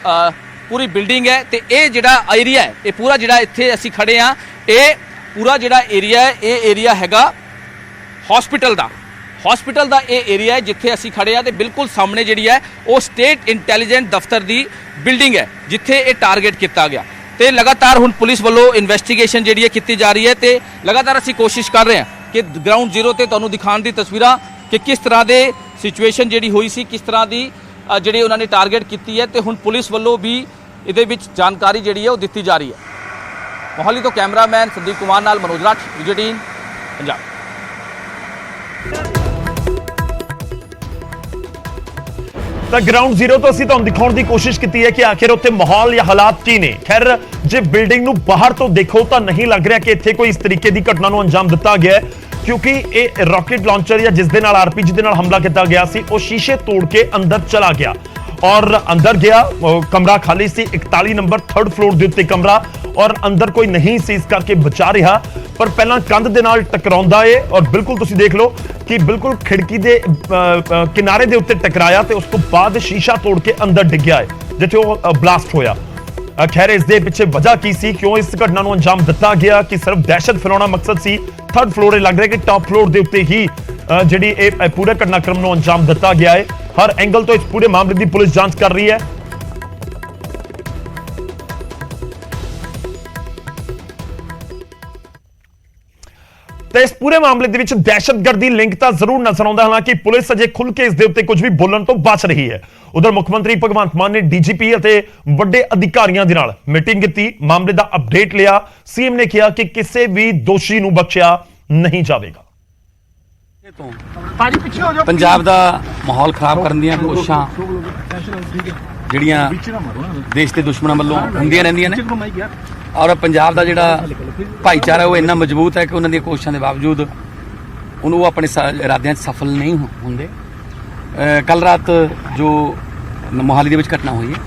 ਪੂਰੀ ਬਿਲਡਿੰਗ ਹੈ। ਤੇ ਇਹ ਜਿਹੜਾ ਏਰੀਆ ਹੈ, ਇਹ ਪੂਰਾ ਜਿਹੜਾ ਇੱਥੇ ਅਸੀਂ ਖੜੇ ਹਾਂ, ਇਹ ਪੂਰਾ ਜਿਹੜਾ ਏਰੀਆ ਹੈ ਇਹ ਏਰੀਆ ਹੈਗਾ ਹਸਪੀਟਲ ਦਾ ਇਹ ਏਰੀਆ ਹੈ ਜਿੱਥੇ ਅਸੀਂ ਖੜੇ ਆ। ਤੇ ਬਿਲਕੁਲ ਸਾਹਮਣੇ ਜਿਹੜੀ ਹੈ ਉਹ ਸਟੇਟ ਇੰਟੈਲੀਜੈਂਸ ਦਫ਼ਤਰ ਦੀ ਬਿਲਡਿੰਗ ਹੈ ਜਿੱਥੇ ਇਹ ਟਾਰਗੇਟ ਕੀਤਾ ਗਿਆ। ਤੇ ਲਗਾਤਾਰ ਹੁਣ ਪੁਲਿਸ ਵੱਲੋਂ ਇਨਵੈਸਟੀਗੇਸ਼ਨ ਜਿਹੜੀ ਹੈ ਕੀਤੀ ਜਾ ਰਹੀ ਹੈ ਤੇ ਲਗਾਤਾਰ ਅਸੀਂ ਕੋਸ਼ਿਸ਼ ਕਰ ਰਹੇ ਹਾਂ ਕਿ ਗਰਾਊਂਡ ਜ਼ੀਰੋ ਤੇ ਤੁਹਾਨੂੰ ਦਿਖਾਉਣ ਦੀ ਤਸਵੀਰਾਂ ਕਿ ਕਿਸ ਤਰ੍ਹਾਂ ਦੇ ਸਿਚੁਏਸ਼ਨ ਜਿਹੜੀ ਹੋਈ ਸੀ, ਕਿਸ ਤਰ੍ਹਾਂ ਦੀ ਜਿਹੜੀ ਉਹਨਾਂ ਨੇ ਟਾਰਗੇਟ ਕੀਤੀ ਹੈ। ਤੇ ਹੁਣ ਪੁਲਿਸ ਵੱਲੋਂ ਵੀ ਇਹਦੇ ਵਿੱਚ ਜਾਣਕਾਰੀ ਜਿਹੜੀ ਹੈ ਉਹ ਦਿੱਤੀ ਜਾ ਰਹੀ ਹੈ। ਮੋਹਾਲੀ ਤੋਂ ਕੈਮਰਾਮੈਨ ਸੰਦੀਪ ਕੁਮਾਰ ਨਾਲ ਮਨੋਜ ਰਾਠ, ਵਿਜੇ ਪੰਜਾਬ। ਤਾਂ ਗਰਾਊਂਡ ਜ਼ੀਰੋ ਤੋਂ ਅਸੀਂ ਤੁਹਾਨੂੰ ਦਿਖਾਉਣ ਦੀ ਕੋਸ਼ਿਸ਼ ਕੀਤੀ ਹੈ ਕਿ ਆਖਿਰ ਉੱਥੇ ਮਾਹੌਲ ਜਾਂ ਹਾਲਾਤ ਕੀ ਨੇ। ਖੈਰ ਜੇ ਬਿਲਡਿੰਗ ਨੂੰ ਬਾਹਰ ਤੋਂ ਦੇਖੋ ਤਾਂ ਨਹੀਂ ਲੱਗ ਰਿਹਾ ਕਿ ਇੱਥੇ ਕੋਈ ਇਸ ਤਰੀਕੇ ਦੀ ਘਟਨਾ ਨੂੰ ਅੰਜਾਮ ਦਿੱਤਾ ਗਿਆ ਹੈ, ਕਿਉਂਕਿ ਇਹ ਰਾਕੇਟ ਲਾਂਚਰ ਜਾਂ ਜਿਸ ਦੇ ਨਾਲ ਆਰਪੀਜੀ ਦੇ ਨਾਲ ਹਮਲਾ ਕੀਤਾ ਗਿਆ ਸੀ ਉਹ ਸ਼ੀਸ਼ੇ ਤੋੜ ਕੇ ਅੰਦਰ ਚਲਾ ਗਿਆ ਔਰ ਅੰਦਰ ਗਿਆ। ਕਮਰਾ ਖਾਲੀ ਸੀ, 41 ਨੰਬਰ 3rd ਫਲੋਰ ਦੇ ਉੱਤੇ ਕਮਰਾ, ਔਰ ਅੰਦਰ ਕੋਈ ਨਹੀਂ ਸੀ, ਇਸ ਕਰਕੇ ਬਚਾ ਰਿਹਾ। ਪਰ ਪਹਿਲਾਂ ਕੰਧ ਦੇ ਨਾਲ ਟਕਰਾਉਂਦਾ ਏ ਔਰ ਬਿਲਕੁਲ ਤੁਸੀਂ ਦੇਖ ਲਓ ਕਿ ਬਿਲਕੁਲ ਖਿੜਕੀ ਦੇ ਕਿਨਾਰੇ ਦੇ ਉੱਤੇ ਟਕਰਾਇਆ ਤੇ ਉਸ ਤੋਂ ਬਾਅਦ ਸ਼ੀਸ਼ਾ ਤੋੜ ਕੇ ਅੰਦਰ ਡਿੱਗਿਆ ਏ ਜਿੱਥੇ ਉਹ ਬਲਾਸਟ ਹੋਇਆ। ਖੈਰ ਇਸ ਦੇ ਪਿੱਛੇ ਵਜ੍ਹਾ ਕੀ ਸੀ, ਕਿਉਂ ਇਸ ਘਟਨਾ ਨੂੰ ਅੰਜਾਮ ਦਿੱਤਾ ਗਿਆ, ਕਿ ਸਿਰਫ ਦਹਿਸ਼ਤ ਫੈਲਾਉਣਾ ਮਕਸਦ ਸੀ? 3rd ਫਲੋਰ ਇਹ ਲੱਗ ਰਿਹਾ ਕਿ ਟਾਪ ਫਲੋਰ ਦੇ ਉੱਤੇ ਹੀ ਜਿਹੜੀ ਇਹ ਪੂਰੇ ਘਟਨਾਕ੍ਰਮ ਨੂੰ ਅੰਜਾਮ ਦਿੱਤਾ ਗਿਆ ਹੈ। ਹਰ ਐਂਗਲ ਤੋਂ ਇਸ ਪੂਰੇ ਮਾਮਲੇ ਦੀ ਪੁਲਿਸ ਜਾਂਚ ਕਰ ਰਹੀ ਹੈ। ਤੇ ਇਸ ਪੂਰੇ ਮਾਮਲੇ ਦੇ ਵਿੱਚ ਦਹਿਸ਼ਤਗਰਦੀ ਲਿੰਕ ਤਾਂ ਜ਼ਰੂਰ ਨਜ਼ਰ ਆਉਂਦਾ, ਹਾਲਾਂਕਿ ਪੁਲਿਸ ਅਜੇ ਖੁੱਲ ਕੇ ਇਸ ਦੇ ਉੱਤੇ ਕੁਝ ਵੀ ਬੋਲਣ ਤੋਂ ਬਚ ਰਹੀ ਹੈ। ਉਧਰ ਮੁੱਖ ਮੰਤਰੀ ਭਗਵੰਤ ਮਾਨ ਨੇ ਡੀਜੀਪੀ ਅਤੇ ਵੱਡੇ ਅਧਿਕਾਰੀਆਂ ਦੇ ਨਾਲ ਮੀਟਿੰਗ ਕੀਤੀ, ਮਾਮਲੇ ਦਾ ਅਪਡੇਟ ਲਿਆ। ਸੀਐਮ ਨੇ ਕਿਹਾ ਕਿ ਕਿਸੇ ਵੀ ਦੋਸ਼ੀ ਨੂੰ ਬਖਸ਼ਿਆ ਨਹੀਂ ਜਾਵੇਗਾ। ਪੰਜਾਬ ਦਾ ਮਾਹੌਲ ਖਰਾਬ ਕਰਨ ਦੀਆਂ ਕੋਸ਼ਿਸ਼ਾਂ ਜਿਹੜੀਆਂ ਦੇਸ਼ ਦੇ ਦੁਸ਼ਮਣਾਂ ਵੱਲੋਂ ਹੁੰਦੀਆਂ ਰਹਿੰਦੀਆਂ ਨੇ, ਔਰ ਪੰਜਾਬ ਦਾ ਜਿਹੜਾ ਭਾਈਚਾਰਾ ਉਹ ਇੰਨਾ ਮਜ਼ਬੂਤ ਹੈ ਕਿ ਉਹਨਾਂ ਦੀਆਂ ਕੋਸ਼ਿਸ਼ਾਂ ਦੇ ਬਾਵਜੂਦ ਉਹਨੂੰ ਉਹ ਆਪਣੇ ਇਰਾਦਿਆਂ 'ਚ ਸਫਲ ਨਹੀਂ ਹੁੰਦੇ। ਕੱਲ ਰਾਤ ਜੋ ਮੋਹਾਲੀ ਦੇ ਵਿੱਚ ਘਟਨਾ ਹੋਈ ਹੈ,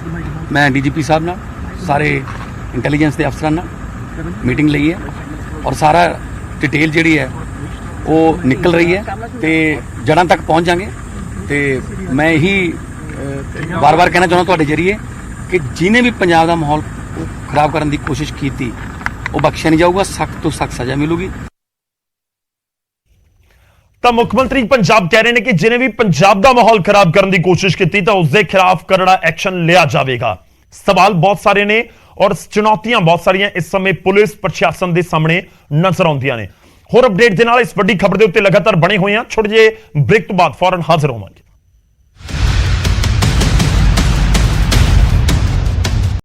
ਮੈਂ ਡੀਜੀਪੀ ਸਾਹਿਬ ਨਾਲ ਸਾਰੇ ਇੰਟੈਲੀਜੈਂਸ ਦੇ ਅਫਸਰਾਂ ਨਾਲ ਮੀਟਿੰਗ ਲਈ ਹੈ ਔਰ ਸਾਰਾ ਡਿਟੇਲ ਜਿਹੜੀ ਹੈ ਉਹ ਨਿਕਲ ਰਹੀ ਹੈ ਤੇ ਜੜ੍ਹਾਂ ਤੱਕ ਪਹੁੰਚ ਜਾਵਾਂਗੇ। ਤੇ ਮੈਂ ਇਹੀ ਵਾਰ-ਵਾਰ ਕਹਿਣਾ ਚਾਹੁੰਦਾ ਤੁਹਾਡੇ ਜਰੀਏ ਕਿ ਜਿਹਨੇ ਵੀ ਪੰਜਾਬ ਦਾ ਮਾਹੌਲ ਖਰਾਬ ਕਰਨ ਦੀ ਕੋਸ਼ਿਸ਼ ਕੀਤੀ ਉਹ ਬਖਸ਼ਿਆ ਨਹੀਂ ਜਾਊਗਾ, ਸਖਤ ਤੋਂ ਸਖਤ ਸਜ਼ਾ ਮਿਲੂਗੀ। ਤਾਂ ਮੁੱਖ ਮੰਤਰੀ ਪੰਜਾਬ ਕਹਿ ਰਹੇ ਨੇ ਕਿ ਜਿਹਨੇ ਵੀ ਪੰਜਾਬ ਦਾ ਮਾਹੌਲ ਖਰਾਬ ਕਰਨ ਦੀ ਕੋਸ਼ਿਸ਼ ਕੀਤੀ ਤਾਂ ਉਸ ਦੇ ਖਿਲਾਫ ਕਰੜਾ ਐਕਸ਼ਨ ਲਿਆ ਜਾਵੇਗਾ। ਸਵਾਲ ਬਹੁਤ ਸਾਰੇ ਨੇ ਔਰ ਚੁਣੌਤੀਆਂ ਬਹੁਤ ਸਾਰੀਆਂ ਇਸ ਸਮੇਂ ਪੁਲਿਸ ਪ੍ਰਸ਼ਾਸਨ ਦੇ ਸਾਹਮਣੇ ਨਜ਼ਰ ਆਉਂਦੀਆਂ ਨੇ। ਹੋਰ ਅਪਡੇਟ ਦੇ ਨਾਲ ਇਸ ਵੱਡੀ ਖਬਰ ਦੇ ਉੱਤੇ ਲਗਾਤਾਰ ਬਣੇ ਹੋਏ ਹਾਂ। ਛੋਟੇ ਜਿਹੇ ਬ੍ਰੇਕ ਤੋਂ ਬਾਅਦ ਫੌਰਨ ਹਾਜ਼ਰ ਹੋਵਾਂਗੇ।